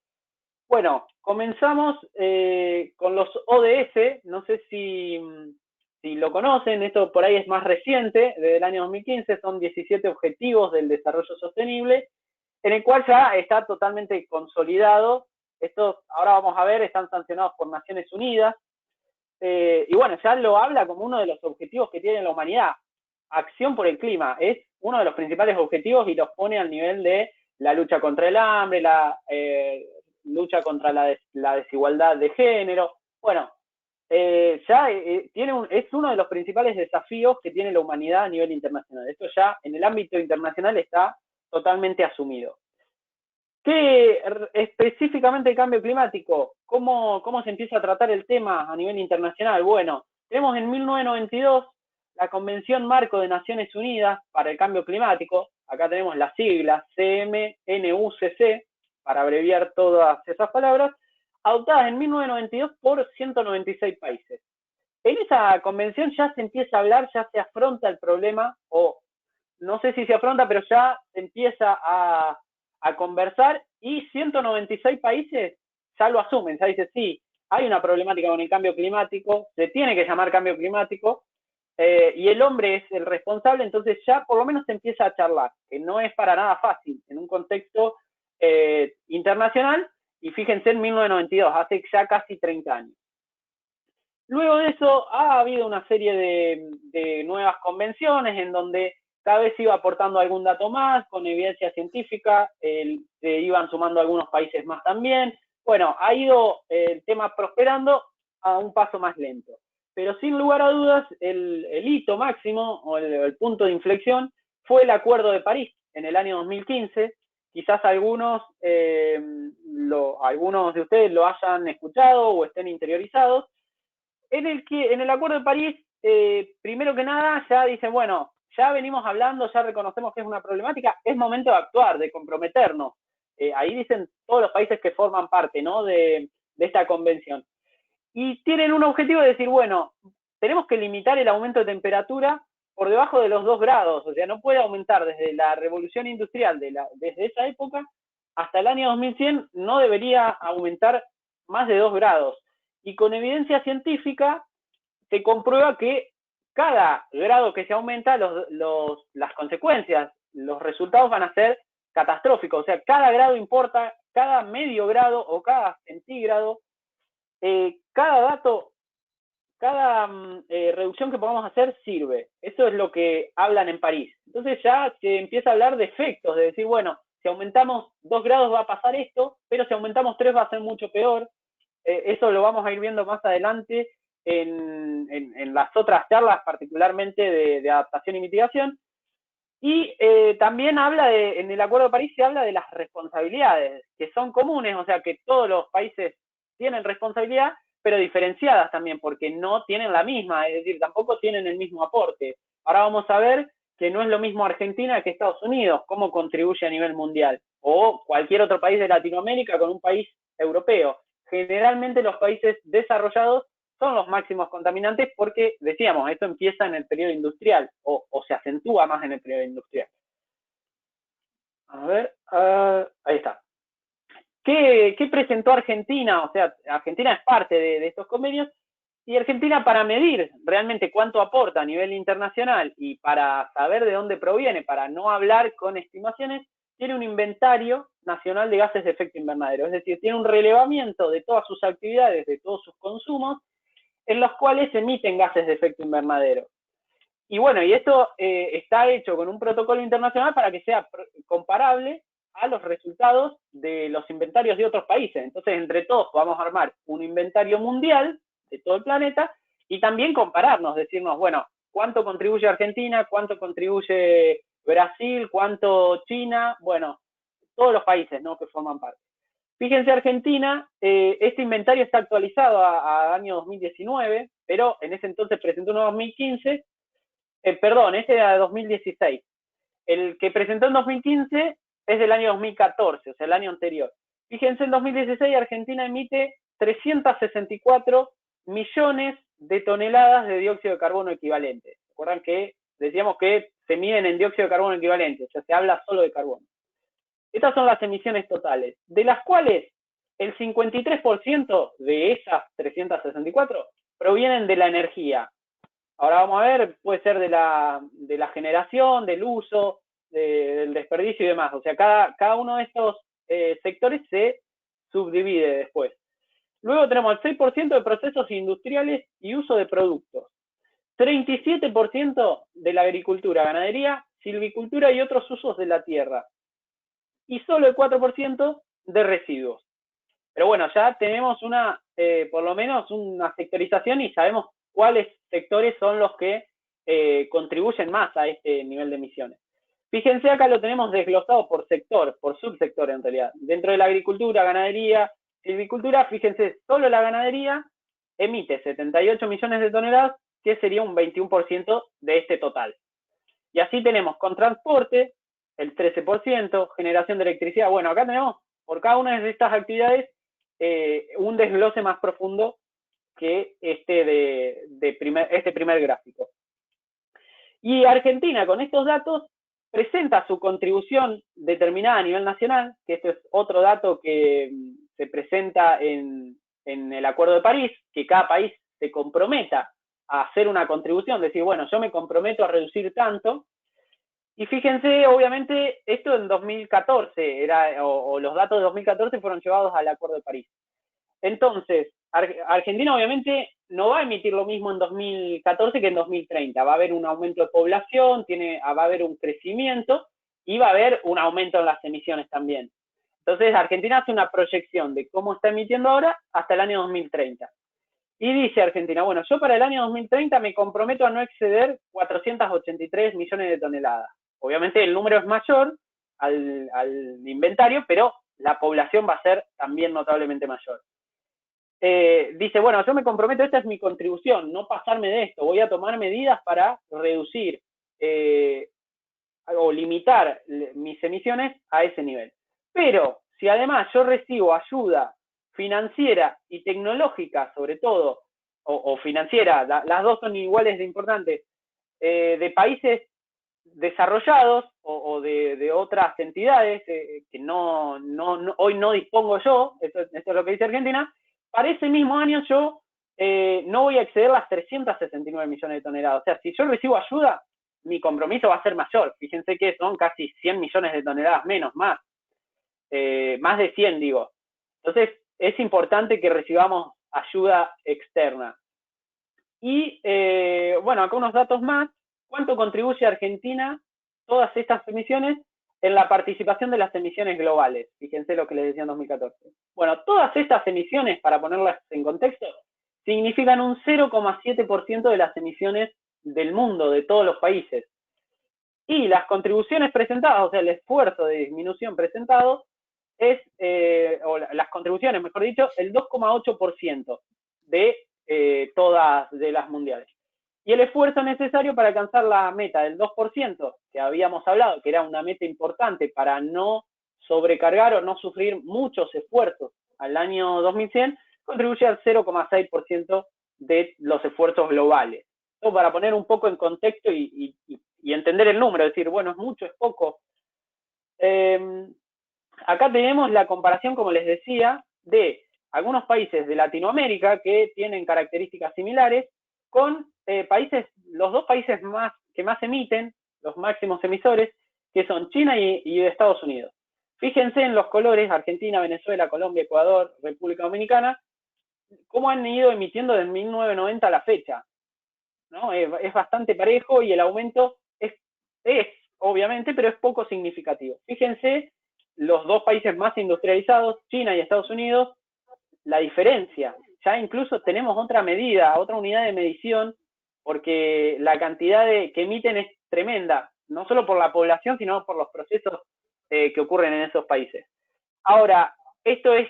Bueno, comenzamos con los ODS, no sé si lo conocen, esto por ahí es más reciente, desde el año 2015, son 17 objetivos del desarrollo sostenible, en el cual ya está totalmente consolidado. Estos, ahora vamos a ver, están sancionados por Naciones Unidas, y bueno, ya lo habla como uno de los objetivos que tiene la humanidad. Acción por el clima es uno de los principales objetivos y los pone al nivel de la lucha contra el hambre, la lucha contra la desigualdad de género. Bueno, es uno de los principales desafíos que tiene la humanidad a nivel internacional. Esto ya en el ámbito internacional está totalmente asumido. ¿Qué específicamente el cambio climático? ¿Cómo se empieza a tratar el tema a nivel internacional? Bueno, tenemos en 1992 la Convención Marco de Naciones Unidas para el Cambio Climático. Acá tenemos las siglas CMNUCC, para abreviar todas esas palabras, adoptadas en 1992 por 196 países. En esa convención ya se empieza a hablar, ya se afronta el problema, o no sé si se afronta, pero ya se empieza a conversar y 196 países ya lo asumen, ya dicen, sí, hay una problemática con el cambio climático, se tiene que llamar cambio climático, y el hombre es el responsable, entonces ya por lo menos se empieza a charlar, que no es para nada fácil en un contexto internacional, y fíjense en 1992, hace ya casi 30 años. Luego de eso ha habido una serie de nuevas convenciones en donde cada vez se iba aportando algún dato más, con evidencia científica, se iban sumando algunos países más también. Bueno, ha ido el tema prosperando a un paso más lento. Pero sin lugar a dudas, el hito máximo, o el punto de inflexión, fue el Acuerdo de París en el año 2015. Quizás algunos de ustedes lo hayan escuchado o estén interiorizados, en el Acuerdo de París, primero que nada, ya dicen, bueno, ya venimos hablando, ya reconocemos que es una problemática, es momento de actuar, de comprometernos. Ahí dicen todos los países que forman parte, ¿no?, de esta convención. Y tienen un objetivo de decir, bueno, tenemos que limitar el aumento de temperatura por debajo de los 2 grados, o sea, no puede aumentar desde la revolución industrial, desde esa época, hasta el año 2100, no debería aumentar más de 2 grados. Y con evidencia científica se comprueba que cada grado que se aumenta, las consecuencias, los resultados van a ser catastróficos. O sea, cada grado importa, cada medio grado o cada centígrado, cada dato, cada reducción que podamos hacer sirve. Eso es lo que hablan en París. Entonces ya se empieza a hablar de efectos, de decir, bueno, si aumentamos 2 grados va a pasar esto, pero si aumentamos 3 va a ser mucho peor. Eso lo vamos a ir viendo más adelante en las otras charlas, particularmente de adaptación y mitigación. Y también en el Acuerdo de París se habla de las responsabilidades, que son comunes, o sea que todos los países tienen responsabilidad, pero diferenciadas también, porque no tienen la misma, es decir, tampoco tienen el mismo aporte. Ahora vamos a ver que no es lo mismo Argentina que Estados Unidos, cómo contribuye a nivel mundial, o cualquier otro país de Latinoamérica con un país europeo. Generalmente los países desarrollados son los máximos contaminantes porque, decíamos, esto empieza en el periodo industrial o se acentúa más en el periodo industrial. A ver, ahí está. ¿Qué presentó Argentina? O sea, Argentina es parte de estos convenios, y Argentina, para medir realmente cuánto aporta a nivel internacional y para saber de dónde proviene, para no hablar con estimaciones, tiene un inventario nacional de gases de efecto invernadero, es decir, tiene un relevamiento de todas sus actividades, de todos sus consumos, en los cuales se emiten gases de efecto invernadero. Y bueno, y esto está hecho con un protocolo internacional para que sea comparable a los resultados de los inventarios de otros países. Entonces, entre todos vamos a armar un inventario mundial de todo el planeta y también compararnos, decirnos, bueno, ¿cuánto contribuye Argentina? ¿Cuánto contribuye Brasil? ¿Cuánto China? Bueno, todos los países, ¿no?, que forman parte. Fíjense, Argentina, este inventario está actualizado a año 2019, pero en ese entonces presentó uno 2015, perdón, este era de 2016. El que presentó en 2015 es del año 2014, o sea, el año anterior. Fíjense, en 2016 Argentina emite 364 millones de toneladas de dióxido de carbono equivalente. ¿Recuerdan que decíamos que se miden en dióxido de carbono equivalente? O sea, se habla solo de carbono. Estas son las emisiones totales, de las cuales el 53% de esas 364 provienen de la energía. Ahora vamos a ver, puede ser de la generación, del uso, del desperdicio y demás. O sea, cada uno de estos sectores se subdivide después. Luego tenemos el 6% de procesos industriales y uso de productos. 37% de la agricultura, ganadería, silvicultura y otros usos de la tierra. Y solo el 4% de residuos. Pero bueno, ya tenemos por lo menos una sectorización y sabemos cuáles sectores son los que contribuyen más a este nivel de emisiones. Fíjense, acá lo tenemos desglosado por sector, por subsector en realidad. Dentro de la agricultura, ganadería, silvicultura, fíjense, solo la ganadería emite 78 millones de toneladas, que sería un 21% de este total. Y así tenemos con transporte el 13%, generación de electricidad. Bueno, acá tenemos por cada una de estas actividades un desglose más profundo que este primer gráfico. Y Argentina, con estos datos, presenta su contribución determinada a nivel nacional, que este es otro dato que se presenta en el Acuerdo de París, que cada país se comprometa a hacer una contribución, decir, bueno, yo me comprometo a reducir tanto. Y fíjense, obviamente, esto en 2014, o los datos de 2014 fueron llevados al Acuerdo de París. Entonces, Argentina obviamente no va a emitir lo mismo en 2014 que en 2030. Va a haber un aumento de población, va a haber un crecimiento y va a haber un aumento en las emisiones también. Entonces, Argentina hace una proyección de cómo está emitiendo ahora hasta el año 2030. Y dice Argentina, bueno, yo para el año 2030 me comprometo a no exceder 483 millones de toneladas. Obviamente el número es mayor al inventario, pero la población va a ser también notablemente mayor. Dice, bueno, yo me comprometo, esta es mi contribución, no pasarme de esto, voy a tomar medidas para reducir o limitar mis emisiones a ese nivel. Pero si además yo recibo ayuda financiera y tecnológica, sobre todo, o financiera, las dos son iguales de importantes, de países desarrollados o de otras entidades que hoy no dispongo yo, esto es lo que dice Argentina, para ese mismo año yo no voy a exceder las 369 millones de toneladas. O sea, si yo recibo ayuda, mi compromiso va a ser mayor. Fíjense que son casi 100 millones de toneladas menos, más de 100 digo. Entonces, es importante que recibamos ayuda externa. Y, bueno, acá unos datos más. ¿Cuánto contribuye Argentina todas estas emisiones en la participación de las emisiones globales? Fíjense lo que les decía en 2014. Bueno, todas estas emisiones, para ponerlas en contexto, significan un 0,7% de las emisiones del mundo, de todos los países. Y las contribuciones presentadas, o sea, el esfuerzo de disminución presentado, o las contribuciones, mejor dicho, el 2,8% de todas de las mundiales. Y el esfuerzo necesario para alcanzar la meta del 2%, que habíamos hablado, que era una meta importante para no sobrecargar o no sufrir muchos esfuerzos al año 2100, contribuye al 0,6% de los esfuerzos globales. Esto para poner un poco en contexto y entender el número, decir, bueno, es mucho, es poco. Acá tenemos la comparación, como les decía, de algunos países de Latinoamérica que tienen características similares con los dos países que más emiten, los máximos emisores, que son China y Estados Unidos. Fíjense en los colores, Argentina, Venezuela, Colombia, Ecuador, República Dominicana, cómo han ido emitiendo desde 1990 a la fecha, ¿no? Es bastante parejo y el aumento es obviamente, pero es poco significativo. Fíjense, los dos países más industrializados, China y Estados Unidos, la diferencia. Ya incluso tenemos otra medida, otra unidad de medición, porque la cantidad que emiten es tremenda, no solo por la población, sino por los procesos que ocurren en esos países. Ahora, esto es,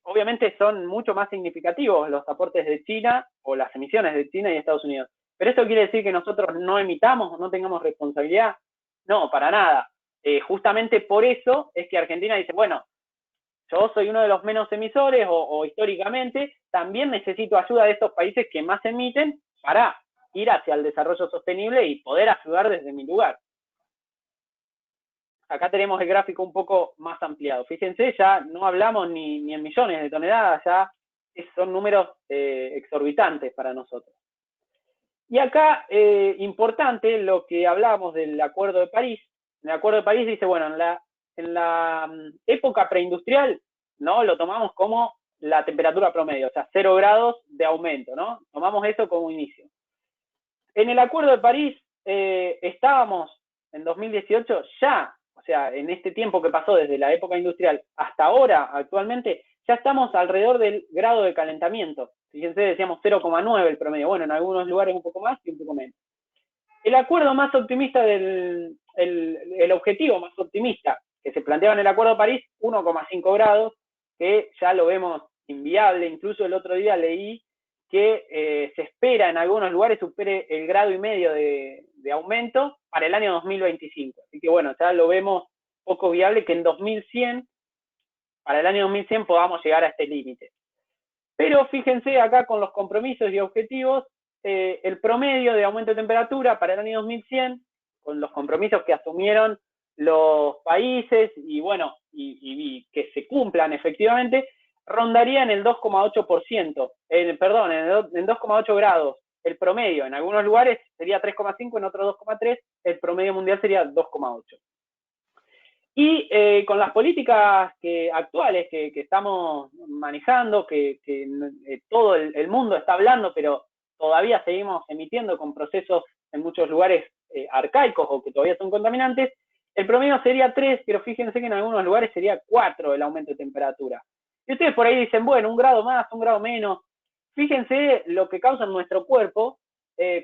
obviamente son mucho más significativos los aportes de China o las emisiones de China y Estados Unidos. Pero esto quiere decir que nosotros no emitamos o no tengamos responsabilidad. No, para nada. Justamente por eso es que Argentina dice, bueno, yo soy uno de los menos emisores o históricamente también necesito ayuda de estos países que más emiten para ir hacia el desarrollo sostenible y poder ayudar desde mi lugar. Acá tenemos el gráfico un poco más ampliado. Fíjense, ya no hablamos ni en millones de toneladas, ya son números exorbitantes para nosotros. Y acá, importante lo que hablamos del Acuerdo de París. En el Acuerdo de París dice, bueno, en la época preindustrial, ¿no? Lo tomamos como la temperatura promedio, o sea, 0 grados de aumento, ¿no? Tomamos eso como inicio. En el Acuerdo de París estábamos en 2018 ya, o sea, en este tiempo que pasó desde la época industrial hasta ahora, actualmente, ya estamos alrededor del grado de calentamiento. Fíjense, decíamos 0,9 el promedio. Bueno, en algunos lugares un poco más y un poco menos. El acuerdo más optimista el objetivo más optimista que se planteaba en el Acuerdo de París, 1,5 grados, que ya lo vemos inviable. Incluso el otro día leí que se espera en algunos lugares supere el 1,5 grados de aumento para el año 2025. Así que bueno, ya lo vemos poco viable que en 2100, para el año 2100 podamos llegar a este límite. Pero fíjense acá con los compromisos y objetivos, el promedio de aumento de temperatura para el año 2100, con los compromisos que asumieron los países y bueno, y que se cumplan efectivamente, rondaría en el 2,8%, perdón, en 2,8 grados el promedio. En algunos lugares sería 3,5, en otros 2,3, el promedio mundial sería 2,8. Y con las políticas actuales que estamos manejando, que todo el mundo está hablando, pero todavía seguimos emitiendo con procesos en muchos lugares arcaicos o que todavía son contaminantes, el promedio sería 3, pero fíjense que en algunos lugares sería 4 el aumento de temperatura. Y ustedes por ahí dicen, bueno, 1 grado más, 1 grado menos. Fíjense lo que causa en nuestro cuerpo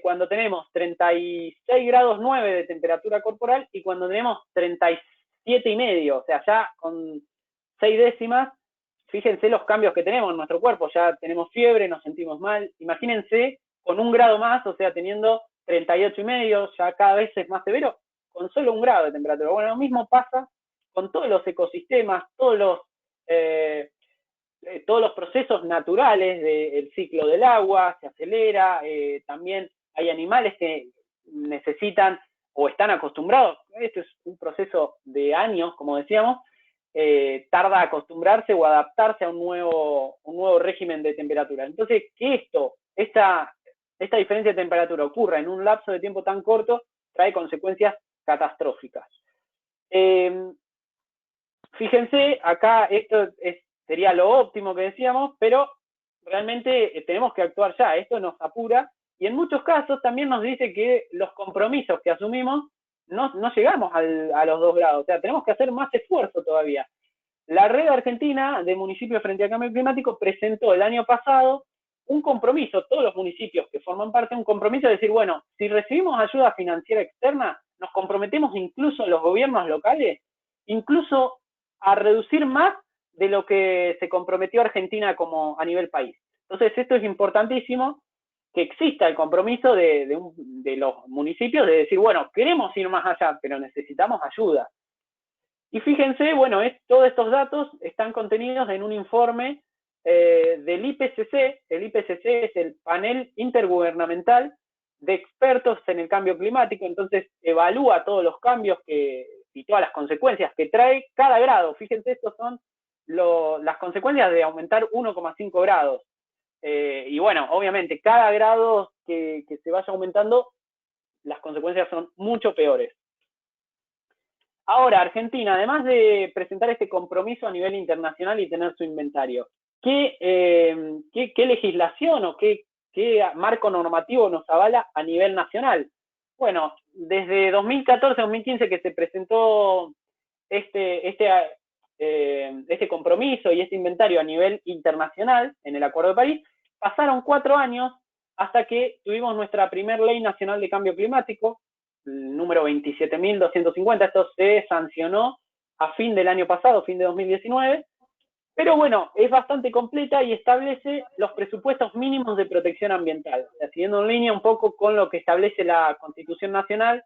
cuando tenemos 36 grados 9 de temperatura corporal y cuando tenemos 37,5, o sea, ya con 6 décimas, fíjense los cambios que tenemos en nuestro cuerpo, ya tenemos fiebre, nos sentimos mal. Imagínense con 1 grado más, o sea, teniendo 38,5, ya cada vez es más severo, con solo 1 grado de temperatura. Bueno, lo mismo pasa con todos los ecosistemas, todos los procesos naturales del ciclo del agua, se acelera, también hay animales que necesitan o están acostumbrados, esto es un proceso de años, como decíamos, tarda acostumbrarse o adaptarse a un nuevo régimen de temperatura. Entonces, que esta diferencia de temperatura ocurra en un lapso de tiempo tan corto, trae consecuencias catastróficas. Fíjense, acá esto sería lo óptimo que decíamos, pero realmente tenemos que actuar ya, esto nos apura, y en muchos casos también nos dice que los compromisos que asumimos no llegamos a los 2 grados, o sea, tenemos que hacer más esfuerzo todavía. La Red Argentina de Municipios frente al Cambio Climático presentó el año pasado un compromiso, todos los municipios que forman parte, un compromiso de decir, bueno, si recibimos ayuda financiera externa, nos comprometemos incluso los gobiernos locales, incluso a reducir más de lo que se comprometió Argentina como a nivel país. Entonces, esto es importantísimo, que exista el compromiso de los municipios de decir, bueno, queremos ir más allá, pero necesitamos ayuda. Y fíjense, bueno, todos estos datos están contenidos en un informe del IPCC. El IPCC es el Panel Intergubernamental de Expertos en el Cambio Climático, entonces evalúa todos los cambios y todas las consecuencias que trae cada grado. Fíjense, estos son las consecuencias de aumentar 1,5 grados. Y bueno, obviamente, cada grado que se vaya aumentando, las consecuencias son mucho peores. Ahora, Argentina, además de presentar este compromiso a nivel internacional y tener su inventario, ¿qué legislación o qué marco normativo nos avala a nivel nacional? Bueno, desde 2014-2015 que se presentó este compromiso y este inventario a nivel internacional en el Acuerdo de París, pasaron 4 años hasta que tuvimos nuestra primera Ley Nacional de Cambio Climático, el número 27.250, esto se sancionó a fin del año pasado, fin de 2019, Pero bueno, es bastante completa y establece los presupuestos mínimos de protección ambiental, o sea, siguiendo en línea un poco con lo que establece la Constitución Nacional,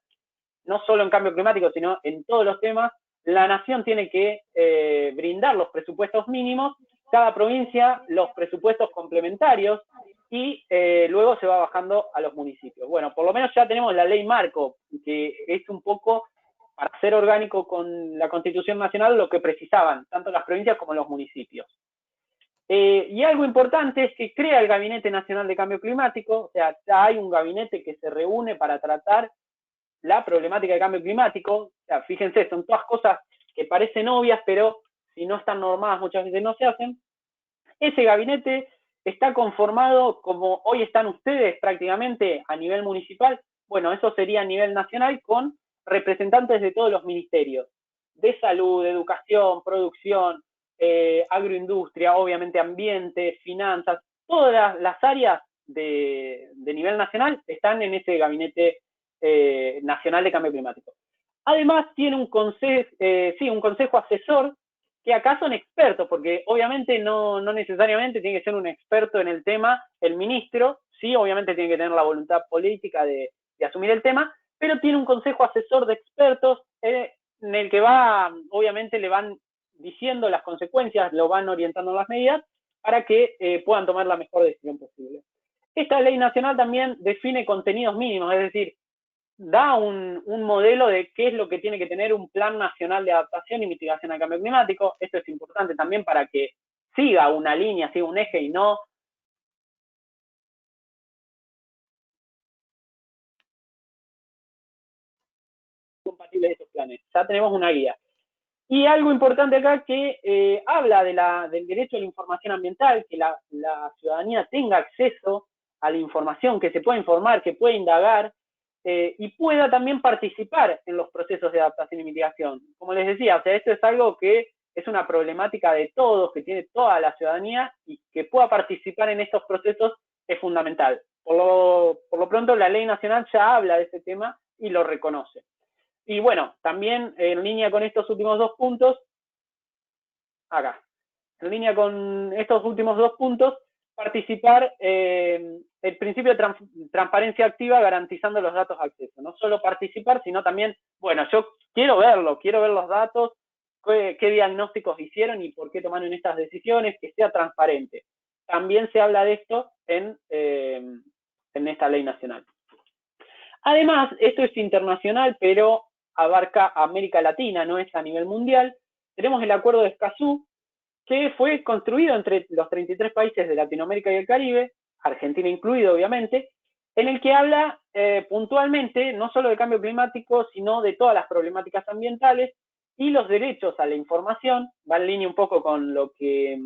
no solo en cambio climático, sino en todos los temas. La nación tiene que brindar los presupuestos mínimos, cada provincia los presupuestos complementarios, y luego se va bajando a los municipios. Bueno, por lo menos ya tenemos la ley marco, que es un poco para ser orgánico con la Constitución Nacional lo que precisaban, tanto las provincias como los municipios. Y algo importante es que crea el Gabinete Nacional de Cambio Climático, o sea, ya hay un gabinete que se reúne para tratar la problemática del cambio climático. O sea, fíjense, son todas cosas que parecen obvias, pero si no están normadas muchas veces no se hacen. Ese gabinete está conformado, como hoy están ustedes prácticamente a nivel municipal, bueno, eso sería a nivel nacional, con representantes de todos los ministerios, de salud, de educación, producción, agroindustria, obviamente ambiente, finanzas, todas las áreas de nivel nacional están en ese gabinete nacional de cambio climático. Además tiene un consejo asesor, que acá son expertos, porque obviamente no necesariamente tiene que ser un experto en el tema el ministro, sí, obviamente tiene que tener la voluntad política de asumir el tema, pero tiene un consejo asesor de expertos en el que obviamente le van diciendo las consecuencias, lo van orientando en las medidas para que puedan tomar la mejor decisión posible. Esta ley nacional también define contenidos mínimos, es decir, da un modelo de qué es lo que tiene que tener un plan nacional de adaptación y mitigación al cambio climático. Esto es importante también para que siga una línea, siga un eje y no compatibles de estos planes. Ya tenemos una guía. Y algo importante acá que habla del derecho a la información ambiental, que la ciudadanía tenga acceso a la información, que se pueda informar, que pueda indagar, y pueda también participar en los procesos de adaptación y mitigación. Como les decía, o sea, esto es algo que es una problemática de todos, que tiene toda la ciudadanía, y que pueda participar en estos procesos es fundamental. Por lo pronto, la ley nacional ya habla de ese tema y lo reconoce. Y bueno, también en línea con estos últimos dos puntos, acá, en línea con estos últimos dos puntos, participar el principio de transparencia activa garantizando los datos de acceso. No solo participar, sino también, bueno, yo quiero verlo, quiero ver los datos, qué diagnósticos hicieron y por qué tomaron estas decisiones, que sea transparente. También se habla de esto en esta ley nacional. Además, esto es internacional, pero abarca América Latina, no es a nivel mundial. Tenemos el Acuerdo de Escazú, que fue construido entre los 33 países de Latinoamérica y el Caribe, Argentina incluido obviamente, en el que habla puntualmente no solo de cambio climático, sino de todas las problemáticas ambientales y los derechos a la información. Va en línea un poco con lo que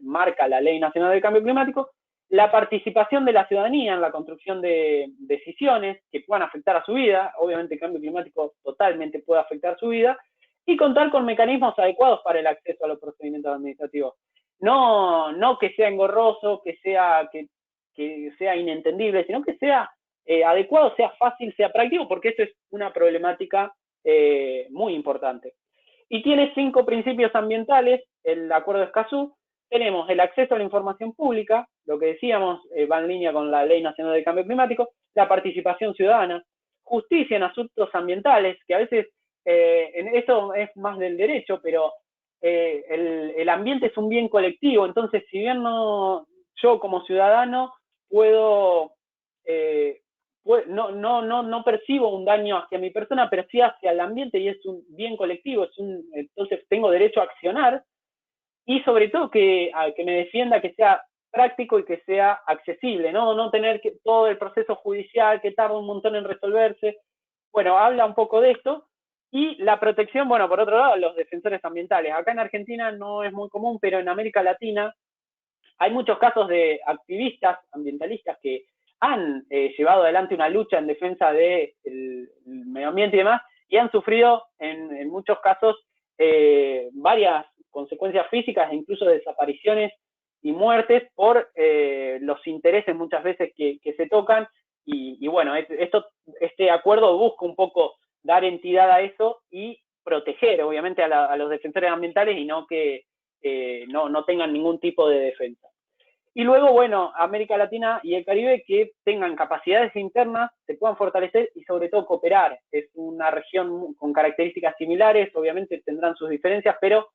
marca la Ley Nacional del Cambio Climático, la participación de la ciudadanía en la construcción de decisiones que puedan afectar a su vida. Obviamente el cambio climático totalmente puede afectar su vida, y contar con mecanismos adecuados para el acceso a los procedimientos administrativos. No que sea engorroso, que sea inentendible, sino que sea adecuado, sea fácil, sea práctico, porque esto es una problemática muy importante. Y tiene 5 principios ambientales, el Acuerdo de Escazú. Tenemos el acceso a la información pública, lo que decíamos, va en línea con la Ley Nacional del Cambio Climático, la participación ciudadana, justicia en asuntos ambientales, que a veces, esto es más del derecho, pero el ambiente es un bien colectivo, entonces si bien yo como ciudadano no percibo un daño hacia mi persona, pero sí hacia el ambiente, y es un bien colectivo, entonces tengo derecho a accionar, y sobre todo que me defienda, que sea práctico y que sea accesible, no tener todo el proceso judicial que tarda un montón en resolverse. Bueno, habla un poco de esto. Y la protección, bueno, por otro lado, los defensores ambientales. Acá en Argentina no es muy común, pero en América Latina hay muchos casos de activistas ambientalistas que han llevado adelante una lucha en defensa del medio ambiente y demás, y han sufrido en muchos casos varias consecuencias físicas e incluso desapariciones y muertes por los intereses muchas veces que se tocan. Y bueno, este acuerdo busca un poco dar entidad a eso y proteger obviamente a los defensores ambientales, y no que no tengan ningún tipo de defensa. Y luego, bueno, América Latina y el Caribe que tengan capacidades internas, se puedan fortalecer y sobre todo cooperar. Es una región con características similares, obviamente tendrán sus diferencias, pero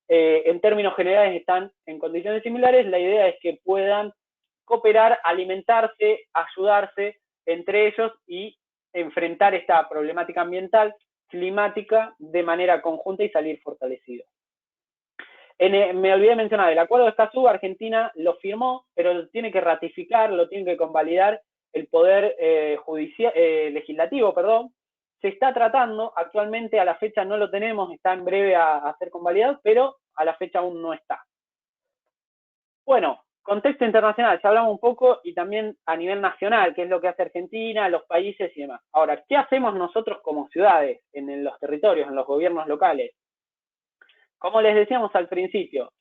en términos generales están en condiciones similares. La idea es que puedan cooperar, alimentarse, ayudarse entre ellos y enfrentar esta problemática ambiental, climática, de manera conjunta y salir fortalecidos. Me olvidé de mencionar, el Acuerdo de Escazú, Argentina lo firmó, pero lo tiene que ratificar, lo tiene que convalidar el Poder Legislativo, perdón. Se está tratando, actualmente a la fecha no lo tenemos, está en breve a ser convalidado, pero a la fecha aún no está. Bueno, contexto internacional, ya hablamos un poco, y también a nivel nacional, qué es lo que hace Argentina, los países y demás. Ahora, ¿qué hacemos nosotros como ciudades, en los territorios, en los gobiernos locales? Como les decíamos al principio,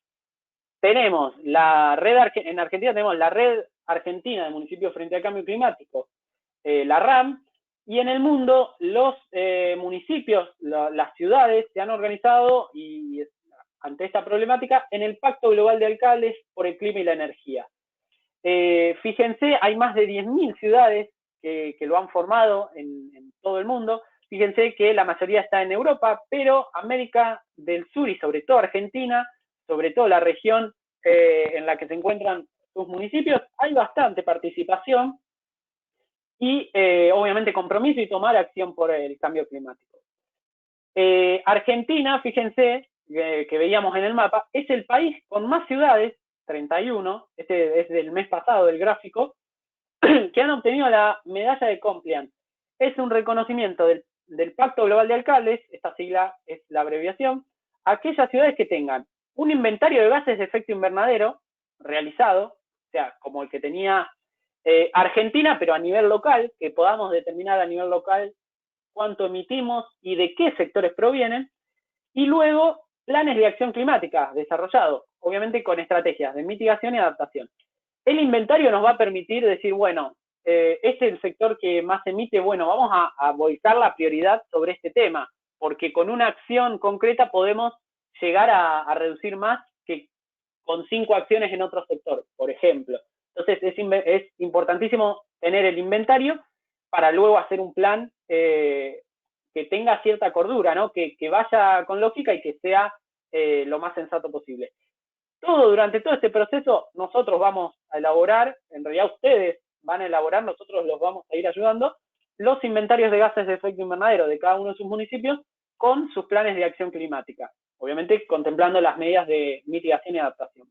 tenemos la red, en Argentina tenemos la Red Argentina de Municipios frente al Cambio Climático, la RAM, y en el mundo los municipios, las ciudades se han organizado y ante esta problemática en el Pacto Global de Alcaldes por el Clima y la Energía. Fíjense, hay más de 10.000 ciudades que lo han formado en todo el mundo. Fíjense que la mayoría está en Europa, pero América del Sur y sobre todo Argentina, sobre todo la región en la que se encuentran sus municipios, hay bastante participación y obviamente compromiso y tomar acción por el cambio climático. Argentina, fíjense, que veíamos en el mapa, es el país con más ciudades, 31, este es del mes pasado del gráfico, que han obtenido la medalla de Compliance. Es un reconocimiento del Pacto Global de Alcaldes, esta sigla es la abreviación, a aquellas ciudades que tengan un inventario de gases de efecto invernadero realizado, o sea, como el que tenía Argentina, pero a nivel local, que podamos determinar a nivel local cuánto emitimos y de qué sectores provienen, y luego planes de acción climática desarrollados, obviamente con estrategias de mitigación y adaptación. El inventario nos va a permitir decir, bueno, este es el sector que más emite, bueno, vamos a volcar la prioridad sobre este tema, porque con una acción concreta podemos llegar a reducir más que con 5 acciones en otro sector, por ejemplo. Entonces es importantísimo tener el inventario para luego hacer un plan que tenga cierta cordura, ¿no? Que vaya con lógica y que sea lo más sensato posible. Durante todo este proceso nosotros vamos a elaborar, en realidad ustedes van a elaborar, nosotros los vamos a ir ayudando, los inventarios de gases de efecto invernadero de cada uno de sus municipios con sus planes de acción climática, obviamente contemplando las medidas de mitigación y adaptación.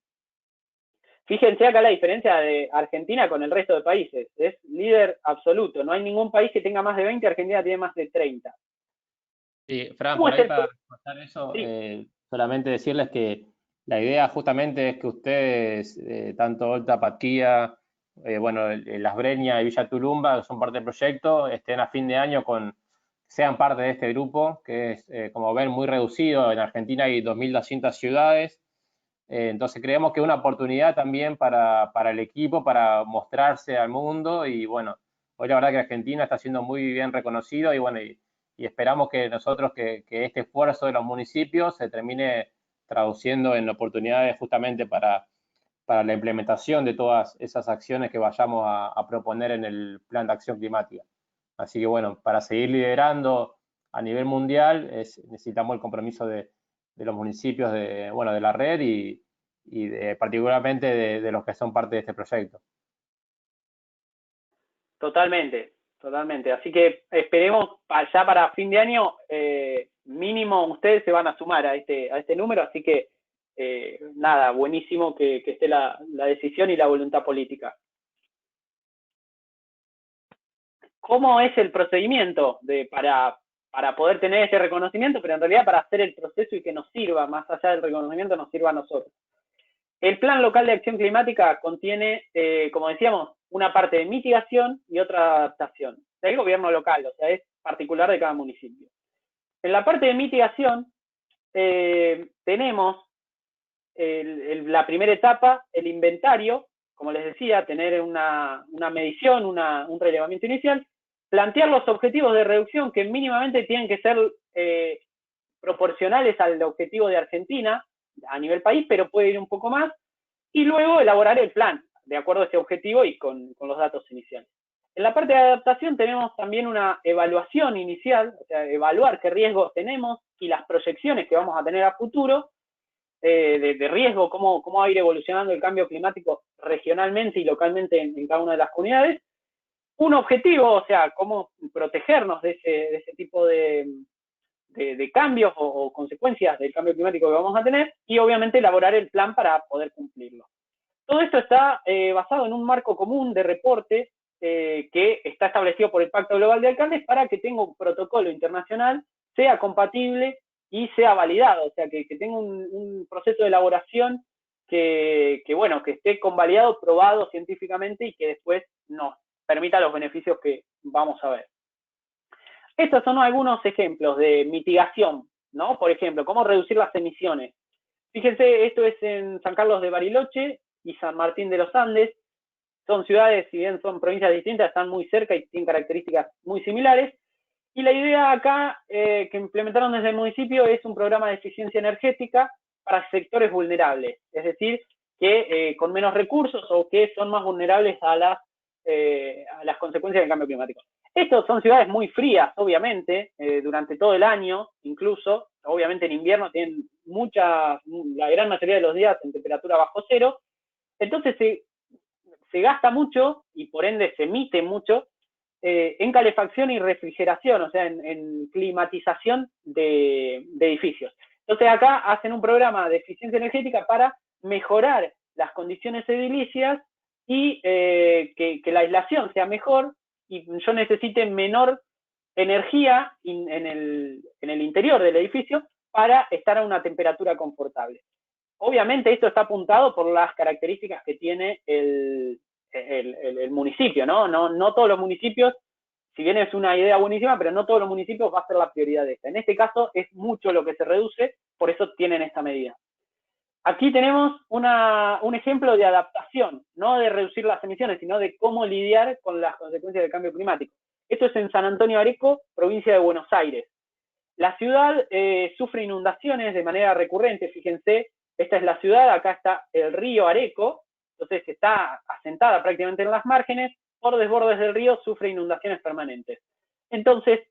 Fíjense acá la diferencia de Argentina con el resto de países, es líder absoluto, no hay ningún país que tenga más de 20, Argentina tiene más de 30. Sí, Fran, por ahí para contar eso, sí. Solamente decirles que la idea justamente es que ustedes, tanto Olta, Patquía, bueno, Las Breñas y Villa Tulumba, que son parte del proyecto, estén a fin de año sean parte de este grupo, que es, como ven, muy reducido. En Argentina hay 2.200 ciudades. Entonces creemos que es una oportunidad también para el equipo, para mostrarse al mundo. Y bueno, hoy la verdad que Argentina está siendo muy bien reconocido y bueno, y esperamos que nosotros, que este esfuerzo de los municipios se termine traduciendo en oportunidades justamente para la implementación de todas esas acciones que vayamos a proponer en el Plan de Acción Climática. Así que bueno, para seguir liderando a nivel mundial necesitamos el compromiso de los municipios de la red y particularmente de los que son parte de este proyecto. Totalmente. Así que esperemos ya para fin de año, mínimo ustedes se van a sumar a este número, así que nada, buenísimo que esté la decisión y la voluntad política. ¿Cómo es el procedimiento para poder tener este reconocimiento, pero en realidad para hacer el proceso y que nos sirva, más allá del reconocimiento, nos sirva a nosotros? El Plan Local de Acción Climática contiene, como decíamos, una parte de mitigación y otra adaptación del gobierno local, o sea, es particular de cada municipio. En la parte de mitigación tenemos la primera etapa, el inventario, como les decía, tener una medición, un relevamiento inicial, plantear los objetivos de reducción que mínimamente tienen que ser proporcionales al objetivo de Argentina, a nivel país, pero puede ir un poco más, y luego elaborar el plan de acuerdo a ese objetivo y con los datos iniciales. En la parte de adaptación tenemos también una evaluación inicial, o sea, evaluar qué riesgos tenemos y las proyecciones que vamos a tener a futuro de riesgo, cómo va a ir evolucionando el cambio climático regionalmente y localmente en cada una de las comunidades. Un objetivo, o sea, cómo protegernos de ese tipo de cambios o consecuencias del cambio climático que vamos a tener, y obviamente elaborar el plan para poder cumplirlo. Todo esto está basado en un marco común de reporte que está establecido por el Pacto Global de Alcaldes para que tenga un protocolo internacional, sea compatible y sea validado, o sea, que tenga un proceso de elaboración que esté convalidado, probado científicamente y que después nos permita los beneficios que vamos a ver. Estos son algunos ejemplos de mitigación, ¿no? Por ejemplo, cómo reducir las emisiones. Fíjense, esto es en San Carlos de Bariloche y San Martín de los Andes. Son ciudades, si bien son provincias distintas, están muy cerca y tienen características muy similares. Y la idea acá que implementaron desde el municipio es un programa de eficiencia energética para sectores vulnerables, es decir, que con menos recursos o que son más vulnerables a las consecuencias del cambio climático. Estos son ciudades muy frías, obviamente, durante todo el año, incluso, obviamente en invierno tienen la gran mayoría de los días en temperatura bajo cero, entonces se gasta mucho y por ende se emite mucho en calefacción y refrigeración, o sea, en climatización de edificios. Entonces acá hacen un programa de eficiencia energética para mejorar las condiciones edilicias y que la aislación sea mejor y yo necesite menor energía en el interior del edificio para estar a una temperatura confortable. Obviamente esto está apuntado por las características que tiene el municipio, ¿no? No todos los municipios, si bien es una idea buenísima, pero no todos los municipios va a ser la prioridad de esta. En este caso es mucho lo que se reduce, por eso tienen esta medida. Aquí tenemos un ejemplo de adaptación, no de reducir las emisiones, sino de cómo lidiar con las consecuencias del cambio climático. Esto es en San Antonio Areco, provincia de Buenos Aires. La ciudad sufre inundaciones de manera recurrente, fíjense, esta es la ciudad, acá está el río Areco, entonces está asentada prácticamente en las márgenes, por desbordes del río sufre inundaciones permanentes. Entonces,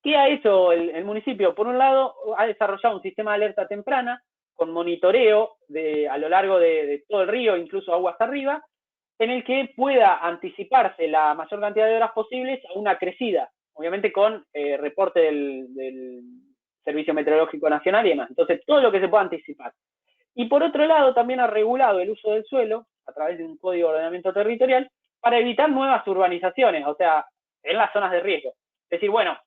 ¿qué ha hecho el municipio? Por un lado, ha desarrollado un sistema de alerta temprana, con monitoreo a lo largo de todo el río, incluso aguas arriba, en el que pueda anticiparse la mayor cantidad de horas posibles a una crecida, obviamente con reporte del Servicio Meteorológico Nacional y demás. Entonces, todo lo que se pueda anticipar. Y por otro lado, también ha regulado el uso del suelo a través de un código de ordenamiento territorial para evitar nuevas urbanizaciones, o sea, en las zonas de riesgo. Es decir, bueno,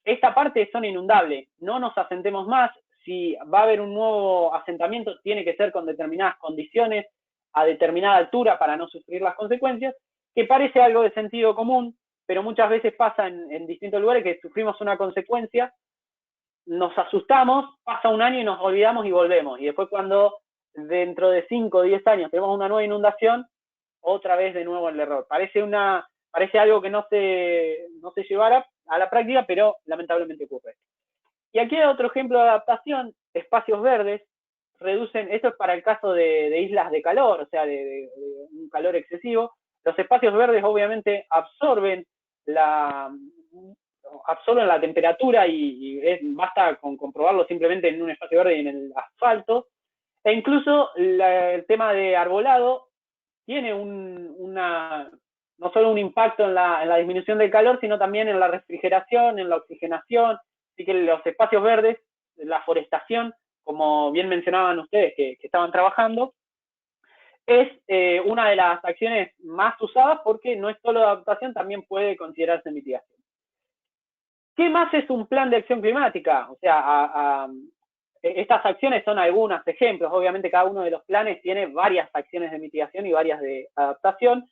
esta parte es zona inundable, no nos asentemos más, si va a haber un nuevo asentamiento tiene que ser con determinadas condiciones, a determinada altura para no sufrir las consecuencias, que parece algo de sentido común, pero muchas veces pasa en distintos lugares que sufrimos una consecuencia, nos asustamos, pasa un año y nos olvidamos y volvemos. Y después cuando dentro de 5 o 10 años tenemos una nueva inundación, otra vez de nuevo el error. Parece algo que no se llevara a la práctica, pero lamentablemente ocurre. Y aquí hay otro ejemplo de adaptación, espacios verdes, reducen, esto es para el caso de islas de calor, o sea, de un calor excesivo. Los espacios verdes obviamente absorben la temperatura y basta con comprobarlo simplemente en un espacio verde y en el asfalto. E incluso el tema de arbolado tiene no solo un impacto en la disminución del calor, sino también en la refrigeración, en la oxigenación. Así que los espacios verdes, la forestación, como bien mencionaban ustedes que estaban trabajando, es una de las acciones más usadas porque no es solo adaptación, también puede considerarse mitigación. ¿Qué más es un plan de acción climática? O sea, estas acciones son algunos ejemplos. Obviamente cada uno de los planes tiene varias acciones de mitigación y varias de adaptación,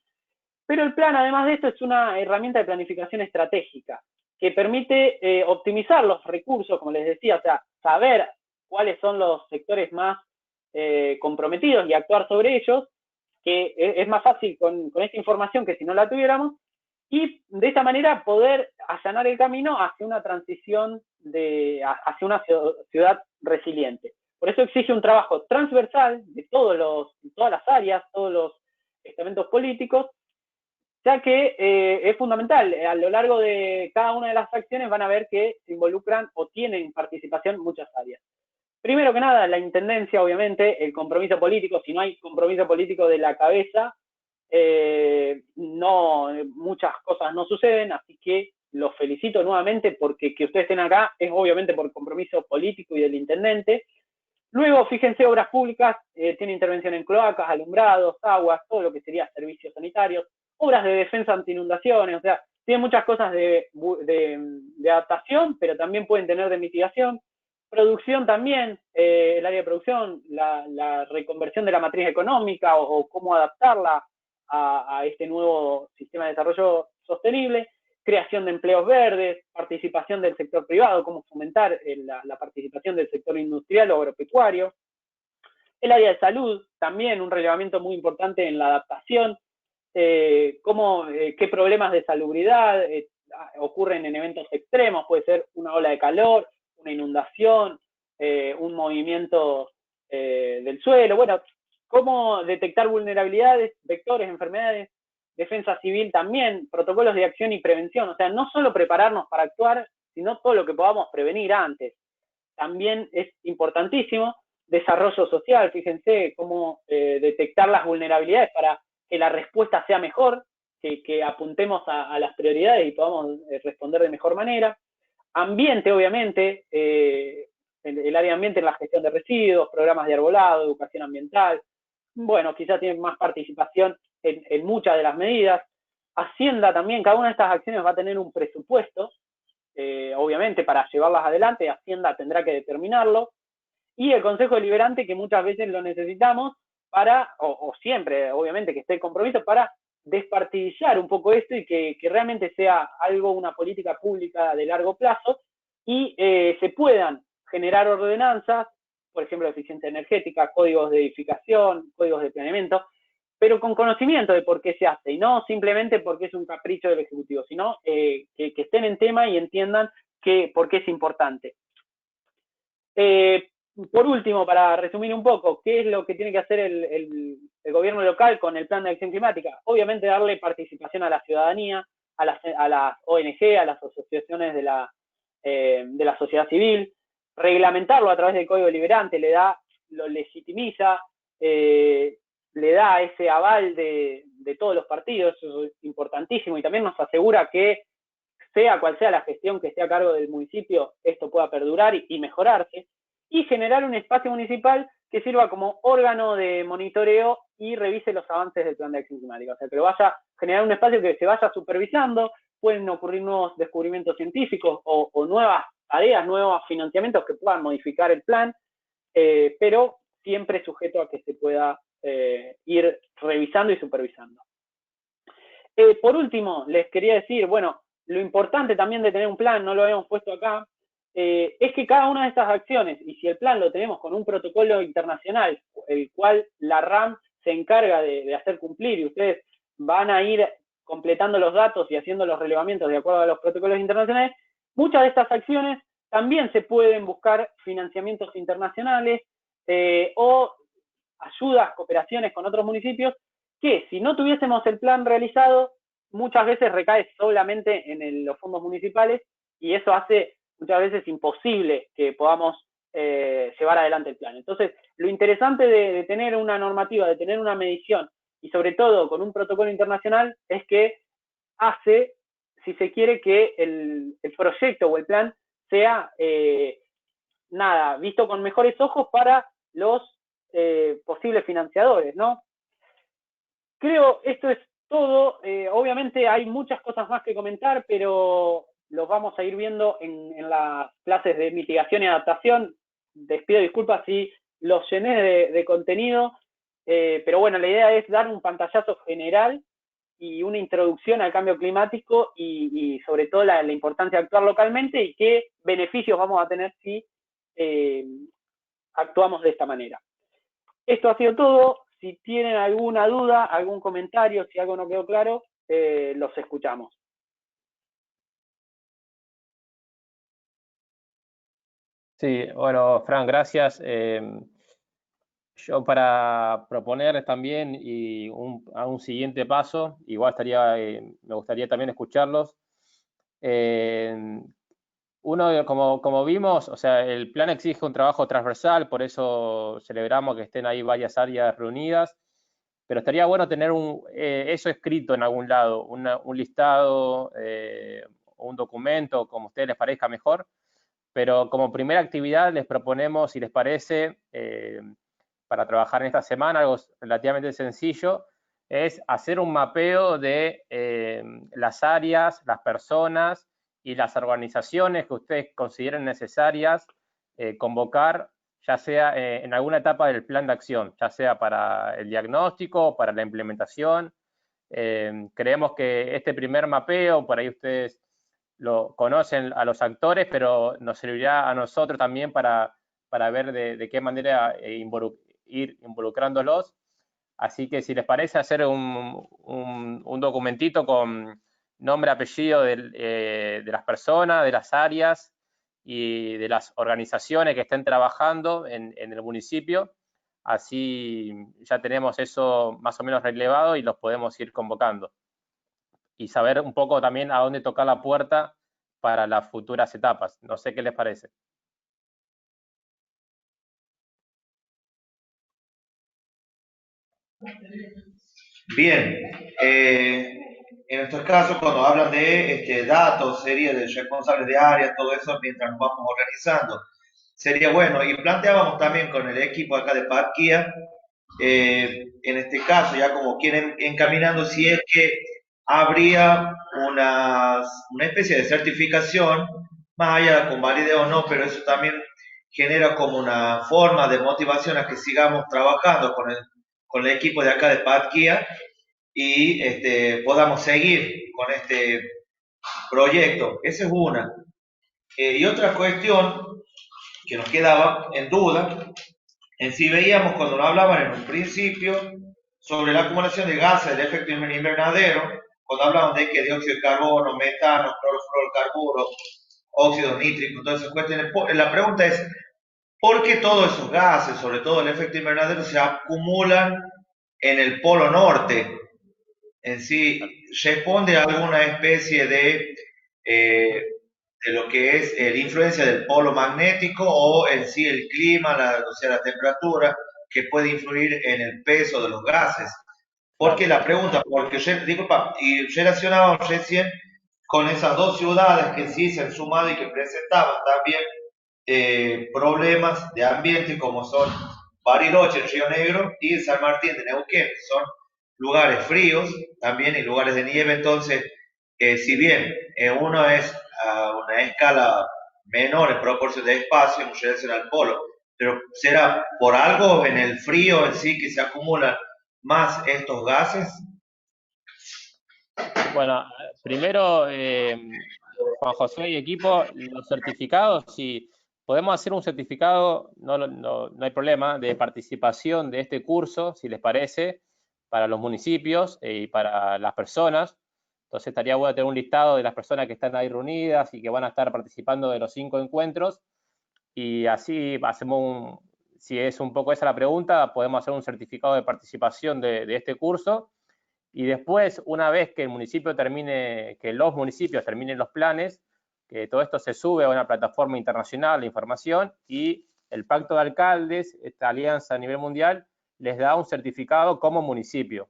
pero el plan, además de esto, es una herramienta de planificación estratégica que permite optimizar los recursos, como les decía, o sea, saber cuáles son los sectores más comprometidos y actuar sobre ellos, que es más fácil con esta información que si no la tuviéramos, y de esta manera poder allanar el camino hacia una transición hacia una ciudad resiliente. Por eso exige un trabajo transversal de todas las áreas, todos los estamentos políticos, ya que es fundamental. A lo largo de cada una de las acciones van a ver que se involucran o tienen participación muchas áreas. Primero que nada, la intendencia, obviamente, el compromiso político. Si no hay compromiso político de la cabeza, muchas cosas no suceden, así que los felicito nuevamente porque que ustedes estén acá es obviamente por compromiso político y del intendente. Luego, fíjense, obras públicas, tiene intervención en cloacas, alumbrados, aguas, todo lo que sería servicios sanitarios, obras de defensa ante inundaciones, o sea, tiene muchas cosas de adaptación, pero también pueden tener de mitigación. Producción también, el área de producción, la reconversión de la matriz económica o cómo adaptarla a este nuevo sistema de desarrollo sostenible. Creación de empleos verdes, participación del sector privado, cómo fomentar la participación del sector industrial o agropecuario. El área de salud, también un relevamiento muy importante en la adaptación, qué problemas de salubridad ocurren en eventos extremos, puede ser una ola de calor, una inundación, un movimiento del suelo, bueno, cómo detectar vulnerabilidades, vectores, enfermedades, defensa civil también, protocolos de acción y prevención, o sea, no solo prepararnos para actuar, sino todo lo que podamos prevenir antes. También es importantísimo desarrollo social, fíjense cómo detectar las vulnerabilidades para que la respuesta sea mejor, que apuntemos a las prioridades y podamos responder de mejor manera. Ambiente, obviamente, el área de ambiente en la gestión de residuos, programas de arbolado, educación ambiental, bueno, quizás tienen más participación en muchas de las medidas. Hacienda también, cada una de estas acciones va a tener un presupuesto, obviamente para llevarlas adelante, Hacienda tendrá que determinarlo, y el Consejo Deliberante, que muchas veces lo necesitamos para, o siempre, obviamente, que esté el compromiso para despartidizar un poco esto y que realmente sea algo, una política pública de largo plazo y se puedan generar ordenanzas, por ejemplo, eficiencia energética, códigos de edificación, códigos de planeamiento, pero con conocimiento de por qué se hace y no simplemente porque es un capricho del Ejecutivo, sino que estén en tema y entiendan por qué es importante. Por último, para resumir un poco, ¿qué es lo que tiene que hacer el gobierno local con el plan de acción climática? Obviamente darle participación a la ciudadanía, a las ONG, a las asociaciones de la sociedad civil, reglamentarlo a través del Código Deliberante, lo legitimiza, le da ese aval de todos los partidos, eso es importantísimo, y también nos asegura que sea cual sea la gestión que esté a cargo del municipio, esto pueda perdurar y mejorarse, y generar un espacio municipal que sirva como órgano de monitoreo y revise los avances del plan de acción climática. O sea, que lo vaya a generar un espacio que se vaya supervisando, pueden ocurrir nuevos descubrimientos científicos o nuevas tareas, nuevos financiamientos que puedan modificar el plan, pero siempre sujeto a que se pueda ir revisando y supervisando. Por último, les quería decir, bueno, lo importante también de tener un plan, no lo habíamos puesto acá, es que cada una de estas acciones, y si el plan lo tenemos con un protocolo internacional, el cual la RAM se encarga de hacer cumplir, y ustedes van a ir completando los datos y haciendo los relevamientos de acuerdo a los protocolos internacionales, muchas de estas acciones también se pueden buscar financiamientos internacionales o ayudas, cooperaciones con otros municipios, que si no tuviésemos el plan realizado, muchas veces recae solamente en los fondos municipales y eso hace muchas veces imposible que podamos llevar adelante el plan. Entonces, lo interesante de tener una normativa, de tener una medición y sobre todo con un protocolo internacional es que hace, si se quiere, que el proyecto o el plan sea visto con mejores ojos para los posibles financiadores, ¿no? Creo esto es todo. Obviamente hay muchas cosas más que comentar, pero los vamos a ir viendo en las clases de mitigación y adaptación. Les pido disculpas si los llené de contenido, pero bueno, la idea es dar un pantallazo general y una introducción al cambio climático y sobre todo la importancia de actuar localmente y qué beneficios vamos a tener si actuamos de esta manera. Esto ha sido todo. Si tienen alguna duda, algún comentario, si algo no quedó claro, los escuchamos. Sí, bueno, Fran, gracias. Yo para proponerles también y a un siguiente paso, igual me gustaría también escucharlos. Uno, como vimos, o sea, el plan exige un trabajo transversal, por eso celebramos que estén ahí varias áreas reunidas, pero estaría bueno tener eso escrito en algún lado, un listado, un documento, como a ustedes les parezca mejor, pero como primera actividad les proponemos, si les parece, para trabajar en esta semana, algo relativamente sencillo, es hacer un mapeo de las áreas, las personas y las organizaciones que ustedes consideren necesarias convocar, ya sea en alguna etapa del plan de acción, ya sea para el diagnóstico, para la implementación. Creemos que este primer mapeo, por ahí ustedes lo conocen a los actores, pero nos servirá a nosotros también para ver de qué manera ir involucrándolos. Así que si les parece hacer un documentito con nombre, apellido de las personas, de las áreas y de las organizaciones que estén trabajando en el municipio, así ya tenemos eso más o menos relevado y los podemos ir convocando. Y saber un poco también a dónde tocar la puerta para las futuras etapas. No sé qué les parece. Bien, en estos casos, cuando hablan de datos, series de responsables de área, todo eso, mientras nos vamos organizando, sería bueno. Y planteábamos también con el equipo acá de Parquía, en este caso, ya como quieren encaminando, si es que habría una especie de certificación, más allá con validez o no, pero eso también genera como una forma de motivación a que sigamos trabajando con el equipo de acá de Parquía y podamos seguir con este proyecto. Esa es una. Y otra cuestión que nos quedaba en duda, en sí veíamos cuando nos hablaban en un principio sobre la acumulación de gases de efecto invernadero, cuando hablaban de que dióxido de carbono, metano, clorofluorocarburo, óxido nítrico, todas esas cuestiones. La pregunta es, ¿por qué todos esos gases, sobre todo el efecto invernadero, se acumulan en el polo norte? En sí responde a alguna especie de lo que es la influencia del polo magnético o en sí el clima, o sea, la temperatura que puede influir en el peso de los gases. Porque la pregunta, porque disculpa, y relacionábamos recién con esas dos ciudades que sí se han sumado y que presentaban también problemas de ambiente como son Bariloche en Río Negro y San Martín de Neuquén, que son lugares fríos también y lugares de nieve. Entonces, si bien uno es a una escala menor en proporción de espacio en relación al polo, pero será por algo en el frío en sí que se acumulan más estos gases. Bueno, primero, Juan José y equipo, los certificados, si podemos hacer un certificado, no hay problema, de participación de este curso, si les parece, para los municipios y para las personas. Entonces estaría bueno tener un listado de las personas que están ahí reunidas y que van a estar participando de los 5 encuentros. Y así hacemos si es un poco esa la pregunta, podemos hacer un certificado de participación de este curso. Y después, una vez que los municipios terminen los planes, que todo esto se sube a una plataforma internacional de información y el Pacto de Alcaldes, esta alianza a nivel mundial, les da un certificado como municipio,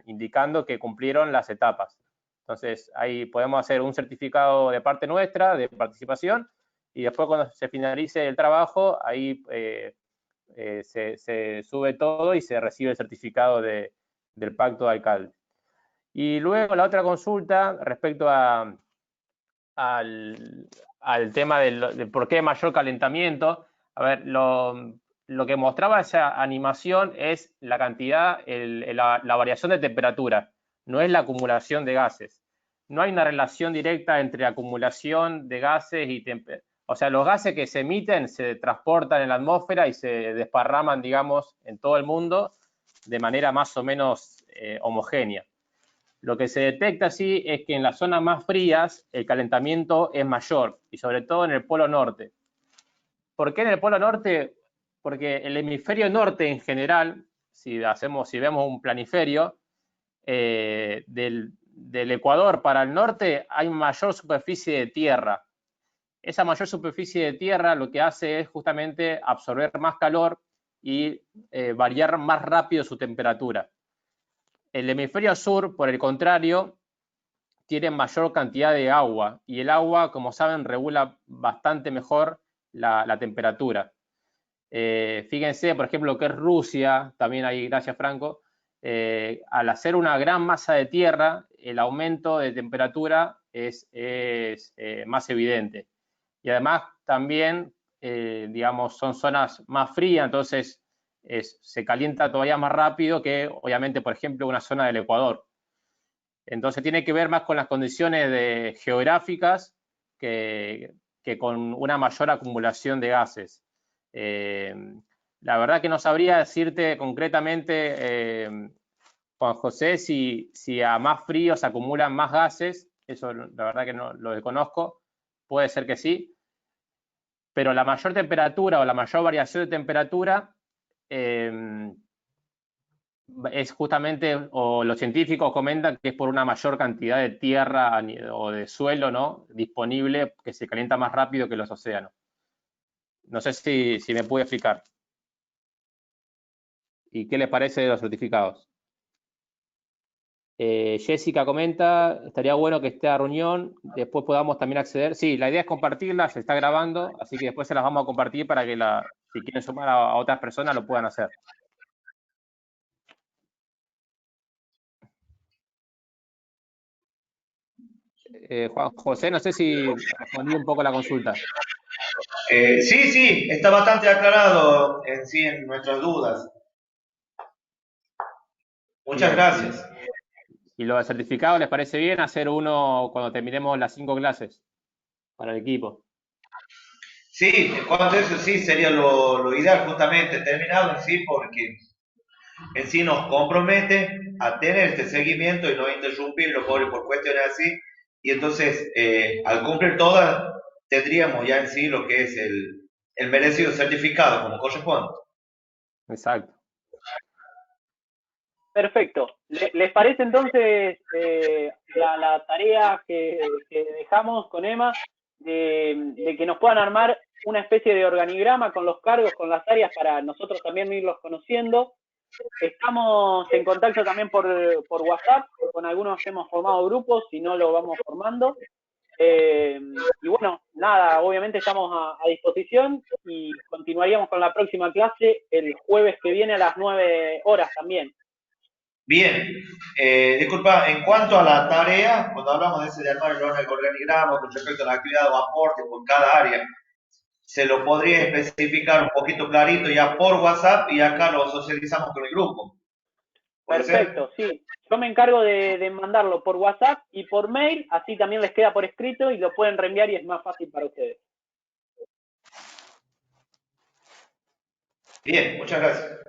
indicando que cumplieron las etapas. Entonces, ahí podemos hacer un certificado de parte nuestra, de participación, y después cuando se finalice el trabajo, ahí se sube todo y se recibe el certificado del Pacto de Alcaldes. Y luego la otra consulta respecto al tema del por qué mayor calentamiento. A ver, lo que mostraba esa animación es la cantidad, la variación de temperatura, no es la acumulación de gases. No hay una relación directa entre acumulación de gases y temperatura. O sea, los gases que se emiten se transportan en la atmósfera y se desparraman, digamos, en todo el mundo de manera más o menos homogénea. Lo que se detecta sí es que en las zonas más frías el calentamiento es mayor y sobre todo en el polo norte. ¿Por qué en el Polo Norte? Porque el hemisferio norte en general, si vemos un planiferio, del Ecuador para el norte hay mayor superficie de tierra. Esa mayor superficie de tierra lo que hace es justamente absorber más calor y variar más rápido su temperatura. El hemisferio sur, por el contrario, tiene mayor cantidad de agua y el agua, como saben, regula bastante mejor la temperatura. Fíjense, por ejemplo, lo que es Rusia, también ahí, gracias Franco, al hacer una gran masa de tierra, el aumento de temperatura es más evidente. Y además también, digamos, son zonas más frías, entonces se calienta todavía más rápido que, obviamente, por ejemplo, una zona del Ecuador. Entonces tiene que ver más con las condiciones geográficas que con una mayor acumulación de gases. La verdad que no sabría decirte concretamente, Juan José, si a más frío se acumulan más gases. Eso la verdad que no lo desconozco. Puede ser que sí. Pero la mayor temperatura o la mayor variación de temperatura es justamente, o los científicos comentan que es por una mayor cantidad de tierra o de suelo, ¿no?, disponible, que se calienta más rápido que los océanos. No sé si me pude explicar. ¿Y qué les parece de los certificados? Jessica comenta, estaría bueno que esté a reunión, después podamos también acceder. Sí, la idea es compartirla, se está grabando, así que después se las vamos a compartir para que si quieren sumar a otras personas lo puedan hacer. Juan José, no sé si respondí un poco la consulta. Sí, está bastante aclarado en sí en nuestras dudas. Muchas gracias. ¿Y lo del certificado les parece bien hacer uno cuando terminemos las 5 clases para el equipo? Sí, en cuanto a eso sí sería lo ideal justamente terminado en sí, porque en sí nos compromete a tener este seguimiento y no interrumpirlo por cuestiones así, y entonces al cumplir todas tendríamos ya en sí lo que es el merecido certificado como corresponde. Exacto. Perfecto. ¿Les parece entonces la tarea que dejamos con Emma de que nos puedan armar una especie de organigrama con los cargos, con las áreas, para nosotros también irlos conociendo? Estamos en contacto también por WhatsApp, con algunos hemos formado grupos, si no lo vamos formando. Y bueno, nada, obviamente estamos a disposición y continuaríamos con la próxima clase el jueves que viene a las 9 horas también. Bien, disculpa, en cuanto a la tarea, cuando hablamos de armar el organigrama con respecto a la actividad o aporte por cada área, se lo podría especificar un poquito clarito ya por WhatsApp y acá lo socializamos con el grupo. Perfecto, sí. Yo me encargo de mandarlo por WhatsApp y por mail, así también les queda por escrito y lo pueden reenviar y es más fácil para ustedes. Bien, muchas gracias.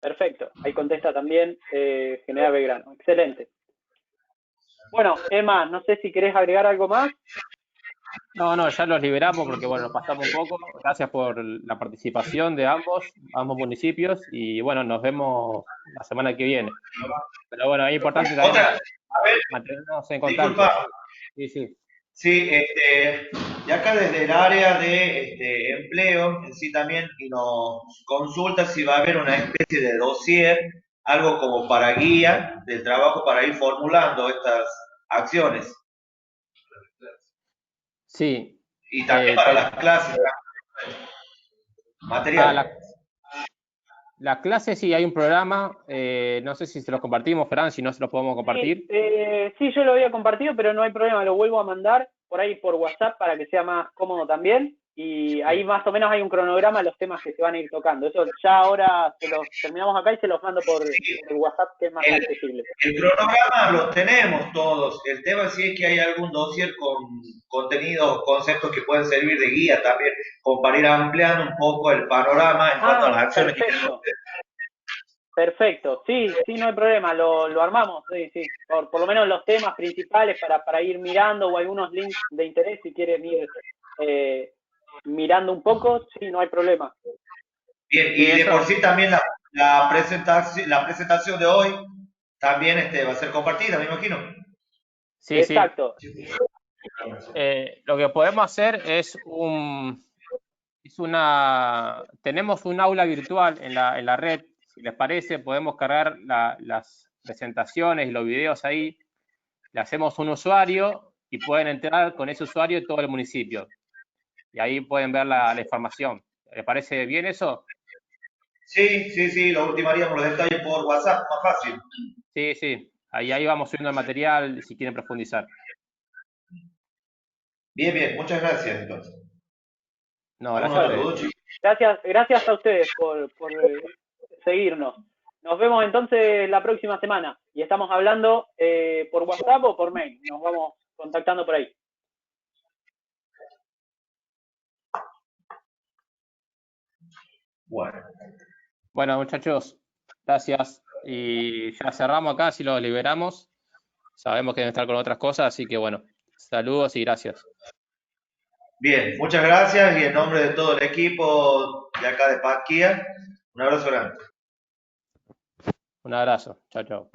Perfecto, ahí contesta también General Belgrano. Excelente. Bueno, Emma, no sé si querés agregar algo más. No, ya los liberamos porque, bueno, nos pasamos un poco. Gracias por la participación de ambos municipios y, bueno, nos vemos la semana que viene. Pero, bueno, es importante también mantenernos en contacto. Disculpa. Sí. Sí, y acá desde el área de empleo en sí también nos consulta si va a haber una especie de dossier, algo como para guía del trabajo para ir formulando estas acciones. Sí. Y también para las clases, material. Las clases sí, hay un programa, no sé si se los compartimos, Fran, si no se los podemos compartir. Sí, yo lo había compartido, pero no hay problema, lo vuelvo a mandar por ahí por WhatsApp para que sea más cómodo también. Y ahí más o menos hay un cronograma de los temas que se van a ir tocando. Eso ya ahora se los terminamos acá y se los mando por WhatsApp, que es más accesible. El cronograma lo tenemos todos. El tema sí es que hay algún dossier con contenidos, conceptos que pueden servir de guía también, como para ir ampliando un poco el panorama en cuanto a las acciones que queremos hacer. Perfecto, sí, no hay problema, lo armamos, sí. Por lo menos los temas principales para ir mirando o algunos links de interés si quieren ir mirando un poco, sí, no hay problema. Bien, y de por sí también la presentación de hoy también va a ser compartida, me imagino. Sí, Exacto. sí. Lo que podemos hacer es tenemos un aula virtual en la red. Si les parece, podemos cargar las presentaciones y los videos ahí. Le hacemos un usuario y pueden entrar con ese usuario todo el municipio. Y ahí pueden ver la información. ¿Les parece bien eso? Sí, lo ultimaríamos los detalles por WhatsApp, más fácil. Sí. Ahí vamos subiendo el material si quieren profundizar. Bien, muchas gracias entonces. No, gracias a ustedes. Gracias a ustedes por seguirnos. Nos vemos entonces la próxima semana y estamos hablando por WhatsApp o por mail. Nos vamos contactando por ahí. Bueno, muchachos, gracias. Y ya cerramos acá, si los liberamos. Sabemos que deben estar con otras cosas, así que bueno, saludos y gracias. Bien, muchas gracias y en nombre de todo el equipo de acá de Patkia, un abrazo grande. Un abrazo. Chao.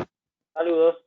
Saludos.